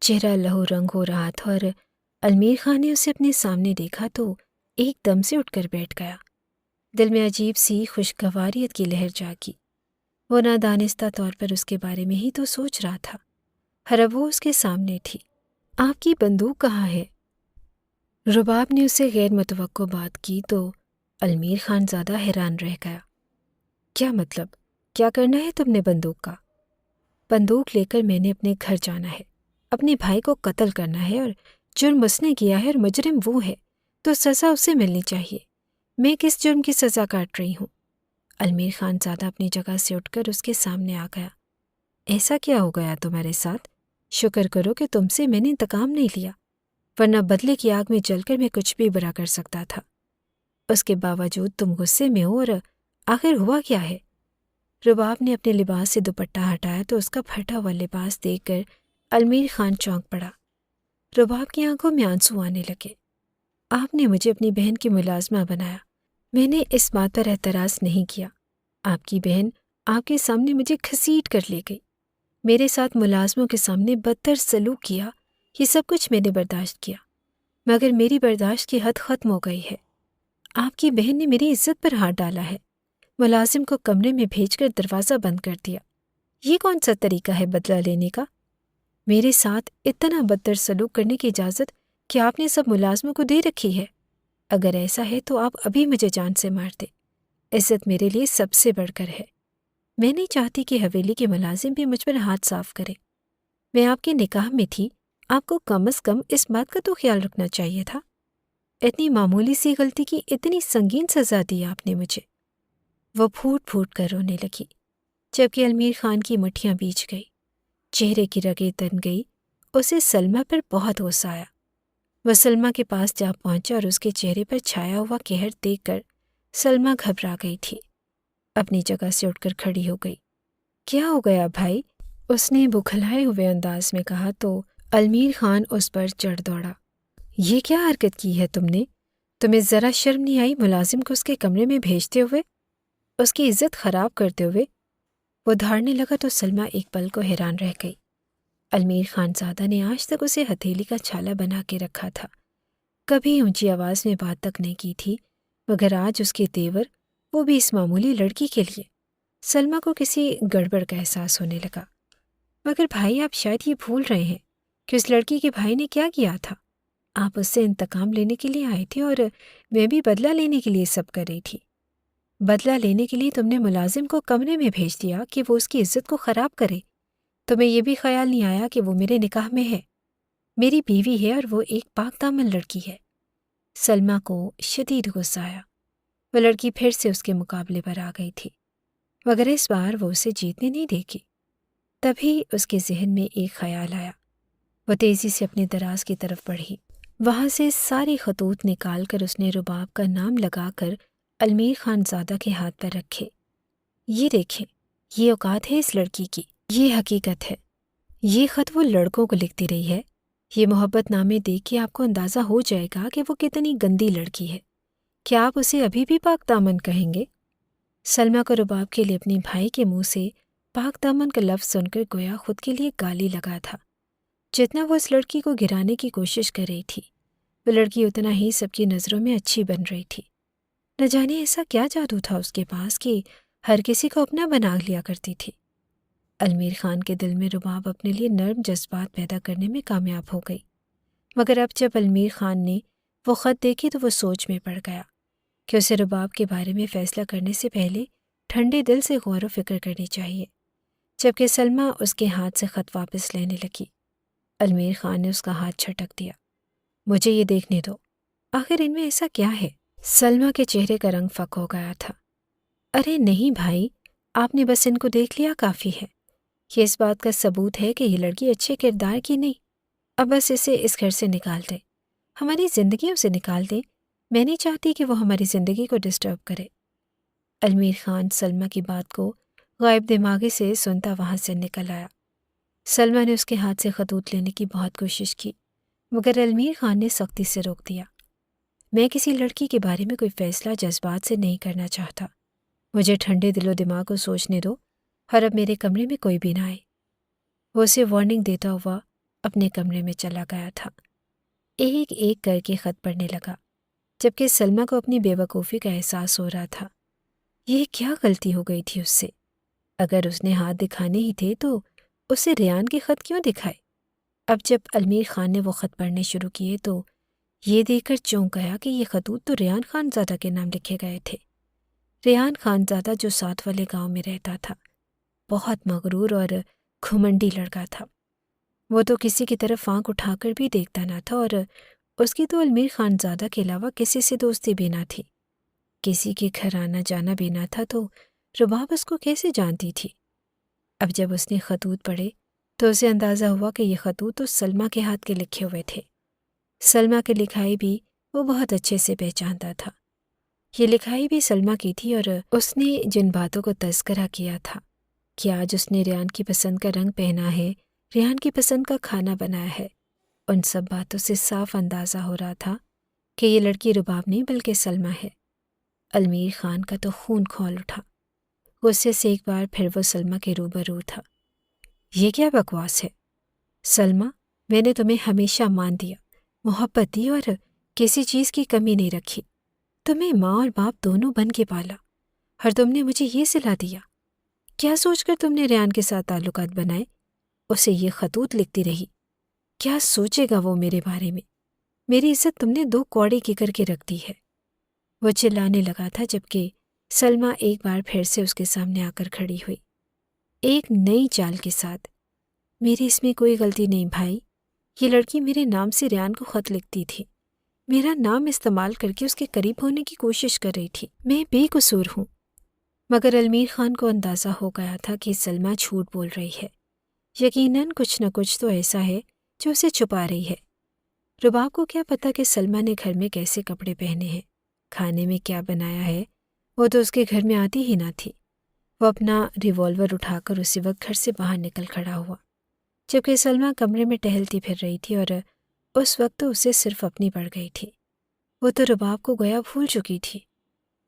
چہرہ لہو رنگ ہو رہا تھا، اور المیر خان نے اسے اپنے سامنے دیکھا تو ایک دم سے اٹھ کر بیٹھ گیا۔ دل میں عجیب سی خوشگواریت کی لہر جاگی۔ وہ نادانستہ طور پر اس کے بارے میں ہی تو سوچ رہا تھا، ہرب وہ اس کے سامنے تھی۔ آپ کی بندوق کہاں ہے؟ رباب نے اسے غیر متوقع بات کی تو المیر خان زیادہ حیران رہ گیا۔ کیا مطلب؟ کیا کرنا ہے تم نے بندوق کا؟ بندوق لے کر میں نے اپنے گھر جانا ہے، اپنے بھائی کو قتل کرنا ہے، اور جرم اس نے کیا ہے اور مجرم وہ ہے تو سزا اسے ملنی چاہیے۔ میں کس جرم کی سزا کاٹ رہی ہوں؟ المیر خان زیادہ اپنی جگہ سے اٹھ کر اس کے سامنے آ گیا۔ ایسا کیا ہو گیا تمہارے ساتھ؟ شکر کرو کہ تم سے میں نے انتقام نہیں لیا، ورنہ بدلے کی آگ میں جل کر میں کچھ بھی برا کر سکتا تھا۔ اس کے باوجود تم غصے میں ہو، اور آخر ہوا کیا ہے؟ رباب نے اپنے لباس سے دوپٹہ ہٹایا تو اس کا پھٹا ہوا لباس دیکھ کر المیر خان چونک پڑا۔ رباب کی آنکھوں میں آنسو آنے لگے۔ آپ نے مجھے اپنی بہن کی ملازمہ بنایا، میں نے اس بات پر اعتراض نہیں کیا۔ آپ کی بہن آپ کے سامنے مجھے گھسیٹ کر لے گئی، میرے ساتھ ملازموں کے سامنے بدتر سلوک کیا، یہ سب کچھ میں نے برداشت کیا، مگر میری برداشت کی حد ختم ہو گئی ہے۔ آپ کی بہن نے میری عزت پر ہاتھ ڈالا ہے، ملازم کو کمرے میں بھیج کر دروازہ بند کر دیا۔ یہ کون سا طریقہ ہے بدلہ لینے کا؟ میرے ساتھ اتنا بدتر سلوک کرنے کی اجازت کہ آپ نے سب ملازموں کو دے رکھی ہے؟ اگر ایسا ہے تو آپ ابھی مجھے جان سے مار دیں، عزت میرے لیے سب سے بڑھ کر ہے۔ میں نہیں چاہتی کہ حویلی کے ملازم بھی مجھ پر ہاتھ صاف کریں۔ میں آپ کے نکاح میں تھی، آپ کو کم از کم اس بات کا تو خیال رکھنا چاہیے تھا۔ اتنی معمولی سی غلطی کی اتنی سنگین سزا دی آپ نے مجھے۔ وہ پھوٹ پھوٹ کر رونے لگی، جبکہ المیر خان کی مٹھیاں بیچ گئی، چہرے کی رگیں تن گئی۔ اسے سلمیٰ پر بہت غصہ آیا۔ وہ سلمیٰ کے پاس جا پہنچا اور اس کے چہرے پر چھایا ہوا قہر دیکھ کر سلمیٰ گھبرا گئی تھی، اپنی جگہ سے اٹھ کر کھڑی ہو گئی۔ کیا ہو گیا بھائی؟ اس نے بکھلائے ہوئے انداز میں کہا تو المیر خان اس پر چڑھ دوڑا۔ یہ کیا حرکت کی ہے تم نے؟ تمہیں ذرا شرم نہیں آئی ملازم کو اس کے کمرے میں بھیجتے ہوئے، اس کی عزت خراب کرتے ہوئے؟ وہ دھاڑنے لگا تو سلمیٰ ایک پل کو حیران رہ گئی۔ المیر خان زادہ نے آج تک اسے ہتھیلی کا چھالا بنا کے رکھا تھا، کبھی اونچی آواز میں بات تک نہیں کی تھی، مگر آج اس کے تیور، وہ بھی اس معمولی لڑکی کے لیے، سلمیٰ کو کسی گڑبڑ کا احساس ہونے لگا۔ مگر بھائی، آپ شاید یہ بھول رہے ہیں کہ اس لڑکی کے بھائی نے کیا کیا تھا۔ آپ اس سے انتقام لینے کے لیے آئے تھے اور میں بھی بدلہ لینے کے لیے سب کر رہی تھی۔ بدلہ لینے کے لیے تم نے ملازم کو کمرے میں بھیج دیا کہ وہ اس کی عزت کو خراب کرے۔ تمہیں یہ بھی خیال نہیں آیا کہ وہ میرے نکاح میں ہے، میری بیوی ہے، اور وہ ایک پاک دامن لڑکی ہے۔ سلمیٰ کو شدید غصہ آیا۔ وہ لڑکی پھر سے اس کے مقابلے پر آ گئی تھی، مگر اس بار وہ اسے جیتنے نہیں دے گی۔ تبھی اس کے ذہن میں ایک خیال آیا۔ وہ تیزی سے اپنے دراز کی طرف بڑھی، وہاں سے سارے خطوط نکال کر اس نے رباب کا نام لگا کر المیر خان زادہ کے ہاتھ پر رکھے۔ یہ دیکھیں، یہ اوقات ہے اس لڑکی کی، یہ حقیقت ہے۔ یہ خط وہ لڑکوں کو لکھتی رہی ہے۔ یہ محبت نامے دیکھ کے آپ کو اندازہ ہو جائے گا کہ وہ کتنی گندی لڑکی ہے۔ کیا آپ اسے ابھی بھی پاک دامن کہیں گے؟ سلمیٰ کو رباب کے لیے اپنے بھائی کے منہ سے پاک دامن کا لفظ سن کر گویا خود کے لیے گالی لگا تھا۔ جتنا وہ اس لڑکی کو گرانے کی کوشش کر رہی تھی، وہ لڑکی اتنا ہی سب کی نظروں میں اچھی بن رہی تھی۔ نہ جانے ایسا کیا جادو تھا اس کے پاس کہ ہر کسی کو اپنا بنا لیا کرتی تھی۔ المیر خان کے دل میں رباب اپنے لیے نرم جذبات پیدا کرنے میں کامیاب ہو گئی، مگر اب جب المیر خان نے وہ خط دیکھی تو وہ سوچ میں پڑ گیا کہ اسے رباب کے بارے میں فیصلہ کرنے سے پہلے ٹھنڈے دل سے غور و فکر کرنی چاہیے۔ جبکہ سلمیٰ اس کے ہاتھ سے خط واپس لینے لگی۔ المیر خان نے اس کا ہاتھ جھٹک دیا۔ مجھے یہ دیکھنے دو، آخر ان میں ایسا کیا ہے؟ سلمیٰ کے چہرے کا رنگ فک ہو گیا تھا۔ ارے نہیں بھائی، آپ نے بس ان کو دیکھ لیا کافی ہے۔ یہ اس بات کا ثبوت ہے کہ یہ لڑکی اچھے کردار کی نہیں۔ اب بس اسے اس گھر سے نکال دیں، ہماری زندگیوں سے نکال دیں۔ میں نہیں چاہتی کہ وہ ہماری زندگی کو ڈسٹرب کرے۔ المیر خان سلمیٰ کی بات کو غائب دماغی سے سنتا وہاں سے نکل آیا۔ سلمیٰ نے اس کے ہاتھ سے خطوط لینے کی بہت کوشش کی، مگر المیر خان نے سختی سے روک دیا۔ میں کسی لڑکی کے بارے میں کوئی فیصلہ جذبات سے نہیں کرنا چاہتا۔ مجھے ٹھنڈے دل و دماغ کو سوچنے دو، اور اب میرے کمرے میں کوئی بھی نہ آئے۔ وہ اسے وارننگ دیتا ہوا اپنے کمرے میں چلا گیا تھا۔ ایک ایک کر کے خط پڑھنے لگا، جبکہ سلمیٰ کو اپنی بے وقوفی کا احساس ہو رہا تھا۔ یہ کیا غلطی ہو گئی تھی اس سے؟ اگر اس نے ہاتھ دکھانے ہی تھے تو اسے ریان کے خط کیوں دکھائے؟ اب جب المیر خان نے وہ خط پڑھنے شروع کیے تو یہ دیکھ کر چونک گیا کہ یہ خطوط تو ریان خان زادہ کے نام لکھے گئے تھے۔ ریان خان زادہ جو ساتھ والے گاؤں میں رہتا تھا، بہت مغرور اور گھمنڈی لڑکا تھا۔ وہ تو کسی کی طرف آنکھ اٹھا کر بھی دیکھتا نہ تھا، اور اس کی تو المیر خان زادہ کے علاوہ کسی سے دوستی بھی نہ تھی۔ کسی کے گھر آنا جانا بھی نہ تھا، تو رباب اس کو کیسے جانتی تھی؟ اب جب اس نے خطوط پڑھے تو اسے اندازہ ہوا کہ یہ خطوط تو سلمیٰ کے ہاتھ کے لکھے ہوئے تھے۔ سلمیٰ کی لکھائی بھی وہ بہت اچھے سے پہچانتا تھا۔ یہ لکھائی بھی سلمیٰ کی تھی، اور اس نے جن باتوں کو تذکرہ کیا تھا کہ آج اس نے ریان کی پسند کا رنگ پہنا ہے، ریان کی پسند کا کھانا بنایا ہے، ان سب باتوں سے صاف اندازہ ہو رہا تھا کہ یہ لڑکی رباب نہیں بلکہ سلمیٰ ہے۔ المیر خان کا تو خون کھول اٹھا۔ غصے سے ایک بار پھر وہ سلمیٰ کے روبرو تھا۔ یہ کیا بکواس ہے؟ سلمیٰ، میں نے تمہیں ہمیشہ مان دیا، محبت دی، اور کسی چیز کی کمی نہیں رکھی۔ تمہیں ماں اور باپ دونوں بن کے پالا، اور تم نے مجھے یہ صلاح دیا؟ کیا سوچ کر تم نے ریان کے ساتھ تعلقات بنائے؟ اسے یہ خطوط لکھتی رہی۔ کیا سوچے گا وہ میرے بارے میں؟ میری عزت تم نے 2 کوڑے کی کر کے رکھ دی ہے۔ وہ چلانے لگا تھا، جبکہ سلمیٰ ایک بار پھر سے اس کے سامنے آ کر کھڑی ہوئی، ایک نئی چال کے ساتھ۔ میری اس میں کوئی غلطی نہیں بھائی، یہ لڑکی میرے نام سے ریان کو خط لکھتی تھی، میرا نام استعمال کر کے اس کے قریب ہونے کی کوشش کر رہی تھی۔ میں بے قصور ہوں۔ مگر المیر خان کو اندازہ ہو گیا تھا کہ سلمیٰ جھوٹ بول رہی ہے۔ یقیناً کچھ نہ کچھ تو ایسا ہے جو اسے چھپا رہی ہے۔ رباب کو کیا پتا کہ سلمیٰ نے گھر میں کیسے کپڑے پہنے ہیں، کھانے میں کیا بنایا ہے؟ وہ تو اس کے گھر میں آتی ہی نہ تھی۔ وہ اپنا ریوالور اٹھا کر اسی وقت گھر سے باہر نکل کھڑا ہوا، جبکہ سلمیٰ کمرے میں ٹہلتی پھر رہی تھی، اور اس وقت تو اسے صرف اپنی پڑ گئی تھی۔ وہ تو رباب کو گویا بھول چکی تھی۔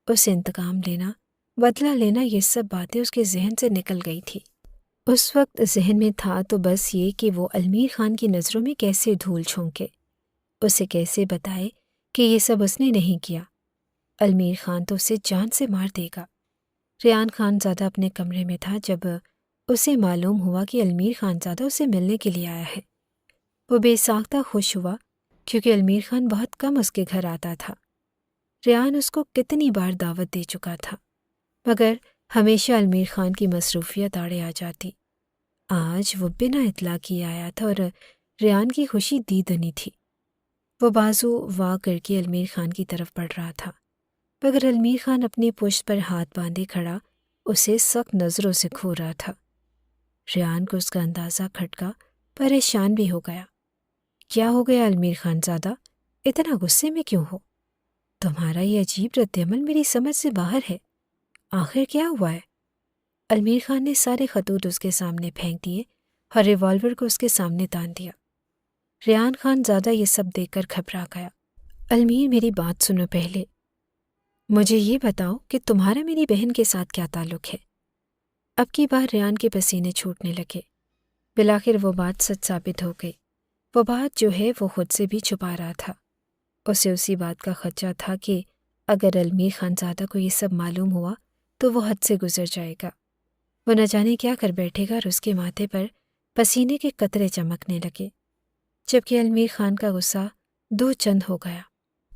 اسے انتقام لینا، بدلہ لینا، یہ سب باتیں اس کے ذہن سے نکل گئی تھی۔ اس وقت ذہن میں تھا تو بس یہ کہ وہ المیر خان کی نظروں میں کیسے دھول چھونکے، اسے کیسے بتائے کہ یہ سب اس نے نہیں کیا۔ المیر خان تو اسے جان سے مار دے گا۔ ریان خان زادہ اپنے کمرے میں تھا جب اسے معلوم ہوا کہ المیر خان زادہ اسے ملنے کے لیے آیا ہے۔ وہ بے ساختہ خوش ہوا، کیونکہ المیر خان بہت کم اس کے گھر آتا تھا۔ ریان اس کو کتنی بار دعوت دے چکا تھا، مگر ہمیشہ المیر خان کی مصروفیت آڑے آ جاتی۔ آج وہ بنا اطلاع کیے آیا تھا، اور ریان کی خوشی دی دنی تھی۔ وہ بازو وا کر کے المیر خان کی طرف بڑھ رہا تھا، مگر المیر خان اپنی پشت پر ہاتھ باندھے کھڑا اسے سخت نظروں سے گھور رہا تھا۔ ریان کو اس کا اندازہ کھٹکا، پریشان بھی ہو گیا۔ کیا ہو گیا المیر خان زادہ؟ اتنا غصے میں کیوں ہو؟ تمہارا یہ عجیب رد عمل میری سمجھ سے باہر ہے۔ آخر کیا ہوا ہے؟ المیر خان نے سارے خطوط اس کے سامنے پھینک دیے اور ریوالور کو اس کے سامنے تان دیا۔ ریان خان زادہ یہ سب دیکھ کر گھبرا گیا۔ المیر، میری بات سنو پہلے۔ مجھے یہ بتاؤ کہ تمہارا میری بہن کے ساتھ کیا تعلق ہے؟ اب کی بار ریان کے پسینے چھوٹنے لگے۔ بالآخر وہ بات سچ ثابت ہو گئی۔ وہ بات جو ہے وہ خود سے بھی چھپا رہا تھا۔ اسے اسی بات کا خدشہ تھا کہ اگر المیر خان زادہ کو یہ سب معلوم ہوا تو وہ حد سے گزر جائے گا۔ وہ نہ جانے کیا کر بیٹھے گا، اور اس کے ماتھے پر پسینے کے قطرے چمکنے لگے، جبکہ المیر خان کا غصہ 2 چند ہو گیا۔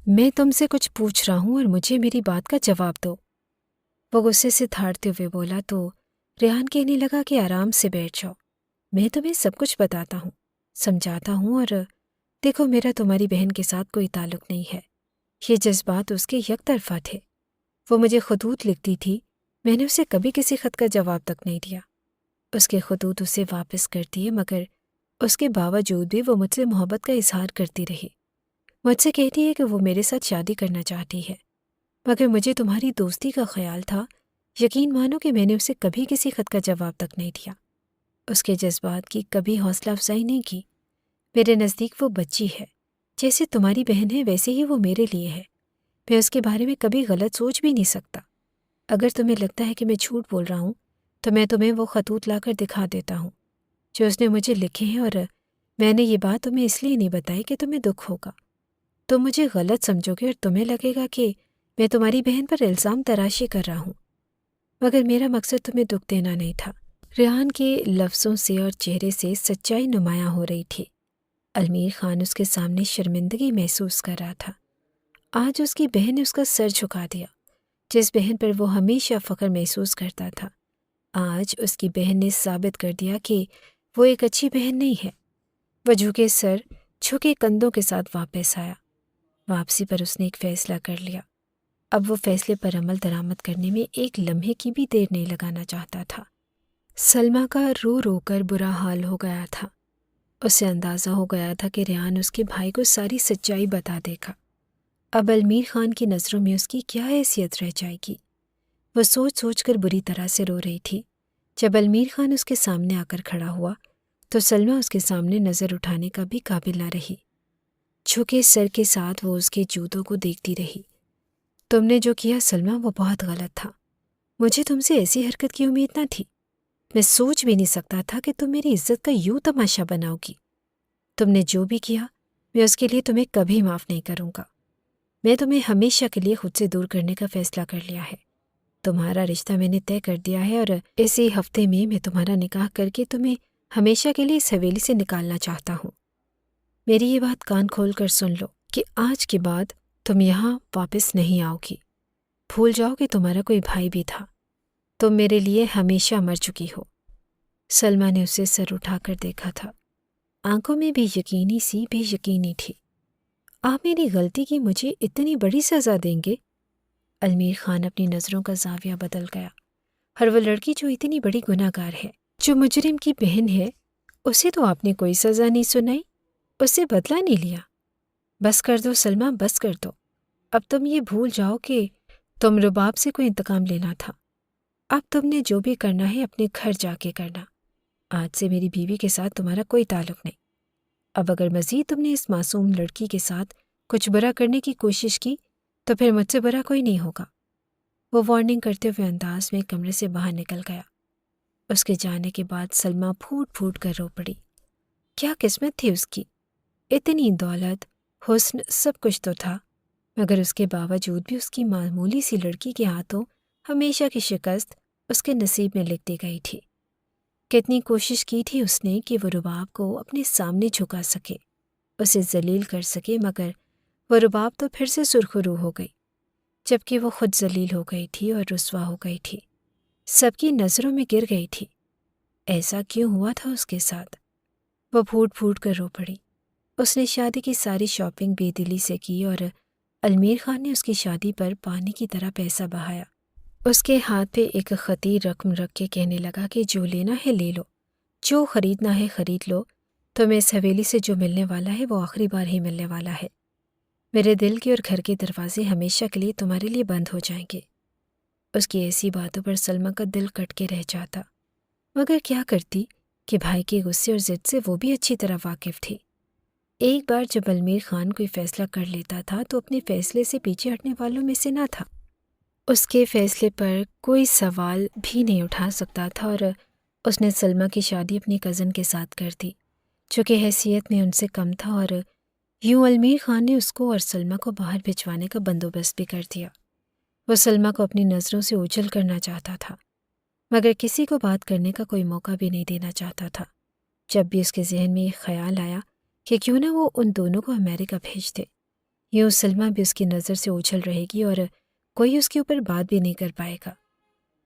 میں تم سے کچھ پوچھ رہا ہوں اور مجھے میری بات کا جواب دو، وہ غصے سے تھاڑتے ہوئے بولا تو ریحان کہنے لگا کہ آرام سے بیٹھ جاؤ، میں تمہیں سب کچھ بتاتا ہوں، سمجھاتا ہوں، اور دیکھو میرا تمہاری بہن کے ساتھ کوئی تعلق نہیں ہے، یہ جذبات اس کے یک طرفہ تھے۔ وہ مجھے خطوط لکھتی تھی، میں نے اسے کبھی کسی خط کا جواب تک نہیں دیا۔ اس کے خطوط اسے واپس کرتی ہے، مگر اس کے باوجود بھی وہ مجھ سے محبت کا اظہار کرتی رہی۔ مجھ سے کہتی ہے کہ وہ میرے ساتھ شادی کرنا چاہتی ہے، مگر مجھے تمہاری دوستی کا خیال تھا۔ یقین مانو کہ میں نے اسے کبھی کسی خط کا جواب تک نہیں دیا، اس کے جذبات کی کبھی حوصلہ افزائی نہیں کی۔ میرے نزدیک وہ بچی ہے، جیسے تمہاری بہن ہے ویسے ہی وہ میرے لیے ہے۔ میں اس کے بارے میں کبھی غلط سوچ بھی نہیں سکتا۔ اگر تمہیں لگتا ہے کہ میں جھوٹ بول رہا ہوں تو میں تمہیں وہ خطوط لا کر دکھا دیتا ہوں جو اس نے مجھے لکھے ہیں، اور میں نے یہ بات تمہیں اس لیے نہیں بتائی کہ تمہیں دکھ ہوگا۔ تم مجھے غلط سمجھو گے اور تمہیں لگے گا کہ میں تمہاری بہن پر الزام تراشی کر رہا ہوں، مگر میرا مقصد تمہیں دکھ دینا نہیں تھا۔ ریحان کے لفظوں سے اور چہرے سے سچائی نمایاں ہو رہی تھی۔ المیر خان اس کے سامنے شرمندگی محسوس کر رہا تھا۔ آج اس کی بہن نے اس کا سر جھکا دیا، جس بہن پر وہ ہمیشہ فخر محسوس کرتا تھا۔ آج اس کی بہن نے ثابت کر دیا کہ وہ ایک اچھی بہن نہیں ہے۔ وہ جھکے سر، جھکے کندھوں کے ساتھ واپس آیا۔ واپسی پر اس نے ایک فیصلہ کر لیا۔ اب وہ فیصلے پر عمل درآمد کرنے میں ایک لمحے کی بھی دیر نہیں لگانا چاہتا تھا۔ سلمیٰ کا رو رو کر برا حال ہو گیا تھا۔ اسے اندازہ ہو گیا تھا کہ ریحان اس کے بھائی کو ساری سچائی بتا دے گا۔ اب المیر خان کی نظروں میں اس کی کیا حیثیت رہ جائے گی؟ وہ سوچ سوچ کر بری طرح سے رو رہی تھی۔ جب المیر خان اس کے سامنے آ کر کھڑا ہوا تو سلمیٰ اس کے سامنے نظر اٹھانے کا بھی قابل نہ رہی۔ جھکے سر کے ساتھ وہ اس کے جوتوں کو دیکھتی رہی۔ تم نے جو کیا سلمیٰ وہ بہت غلط تھا۔ مجھے تم سے ایسی حرکت کی امید نہ تھی۔ میں سوچ بھی نہیں سکتا تھا کہ تم میری عزت کا یوں تماشا بناؤ گی۔ تم نے جو بھی کیا میں اس کے لیے تمہیں کبھی معاف نہیں کروں گا۔ میں تمہیں ہمیشہ کے لیے خود سے دور کرنے کا فیصلہ کر لیا ہے۔ تمہارا رشتہ میں نے طے کر دیا ہے، اور اسی ہفتے میں تمہارا نکاح کر کے تمہیں ہمیشہ کے لیے اس حویلی سے نکالنا چاہتا ہوں۔ میری یہ بات کان کھول کر سن لو کہ آج کے بعد تم یہاں واپس نہیں آؤ گی۔ بھول جاؤ کہ تمہارا کوئی بھائی بھی تھا۔ تم میرے لیے ہمیشہ مر چکی ہو۔ سلمیٰ نے اسے سر اٹھا کر دیکھا تھا۔ آنکھوں میں بھی یقینی سی بے یقینی تھی۔ آپ میری غلطی کی مجھے اتنی بڑی سزا دیں گے؟ المیر خان اپنی نظروں کا زاویہ بدل گیا۔ ہر وہ لڑکی جو اتنی بڑی گناہ گار ہے، جو مجرم کی بہن ہے، اسے تو آپ نے کوئی سزا نہیں سنائی، اسے بدلہ نہیں لیا۔ بس کر دو سلمیٰ، بس کر دو۔ اب تم یہ بھول جاؤ کہ تم رباب سے کوئی انتقام لینا تھا۔ اب تم نے جو بھی کرنا ہے اپنے گھر جا کے کرنا۔ آج سے میری بیوی کے ساتھ تمہارا کوئی تعلق نہیں۔ اب اگر مزید تم نے اس معصوم لڑکی کے ساتھ کچھ برا کرنے کی کوشش کی تو پھر مجھ سے برا کوئی نہیں ہوگا۔ وہ وارننگ کرتے ہوئے انداز میں کمرے سے باہر نکل گیا۔ اس کے جانے کے بعد سلمیٰ پھوٹ پھوٹ کر رو پڑی۔ کیا قسمت تھی اس کی! اتنی دولت، حسن، سب کچھ تو تھا، مگر اس کے باوجود بھی اس کی معمولی سی لڑکی کے ہاتھوں ہمیشہ کی شکست اس کے نصیب میں لکھ دی گئی تھی۔ کتنی کوشش کی تھی اس نے کہ وہ رباب کو اپنے سامنے جھکا سکے، اسے ذلیل کر سکے، مگر وہ رباب تو پھر سے سرخرو ہو گئی، جبکہ وہ خود ذلیل ہو گئی تھی اور رسوا ہو گئی تھی، سب کی نظروں میں گر گئی تھی۔ ایسا کیوں ہوا تھا اس کے ساتھ؟ وہ پھوٹ پھوٹ کر رو پڑی۔ اس نے شادی کی ساری شاپنگ بے دلی سے کی، اور المیر خان نے اس کی شادی پر پانی کی طرح پیسہ بہایا۔ اس کے ہاتھ پہ ایک خطیر رقم رکھ کے کہنے لگا کہ جو لینا ہے لے لو، جو خریدنا ہے خرید لو، تمہیں اس حویلی سے جو ملنے والا ہے وہ آخری بار ہی ملنے والا ہے۔ میرے دل کے اور گھر کے دروازے ہمیشہ کے لیے تمہارے لیے بند ہو جائیں گے۔ اس کی ایسی باتوں پر سلمیٰ کا دل کٹ کے رہ جاتا، مگر کیا کرتی کہ بھائی کے غصے اور ضد سے وہ بھی اچھی طرح واقف تھی۔ ایک بار جب المیر خان کوئی فیصلہ کر لیتا تھا تو اپنے فیصلے سے پیچھے ہٹنے والوں میں سے نہ تھا۔ اس کے فیصلے پر کوئی سوال بھی نہیں اٹھا سکتا تھا، اور اس نے سلمیٰ کی شادی اپنی کزن کے ساتھ کر دی، جو کہ حیثیت میں ان سے کم تھا، اور یوں المیر خان نے اس کو اور سلمیٰ کو باہر بھجوانے کا بندوبست بھی کر دیا۔ وہ سلمیٰ کو اپنی نظروں سے اوجھل کرنا چاہتا تھا، مگر کسی کو بات کرنے کا کوئی موقع بھی نہیں دینا چاہتا تھا۔ جب بھی اس کے ذہن میں یہ خیال آیا کہ کیوں نہ وہ ان دونوں کو امریکہ بھیج دے، یوں سلمیٰ بھی اس کی نظر سے اوجھل رہے گی اور کوئی اس کے اوپر بات بھی نہیں کر پائے گا۔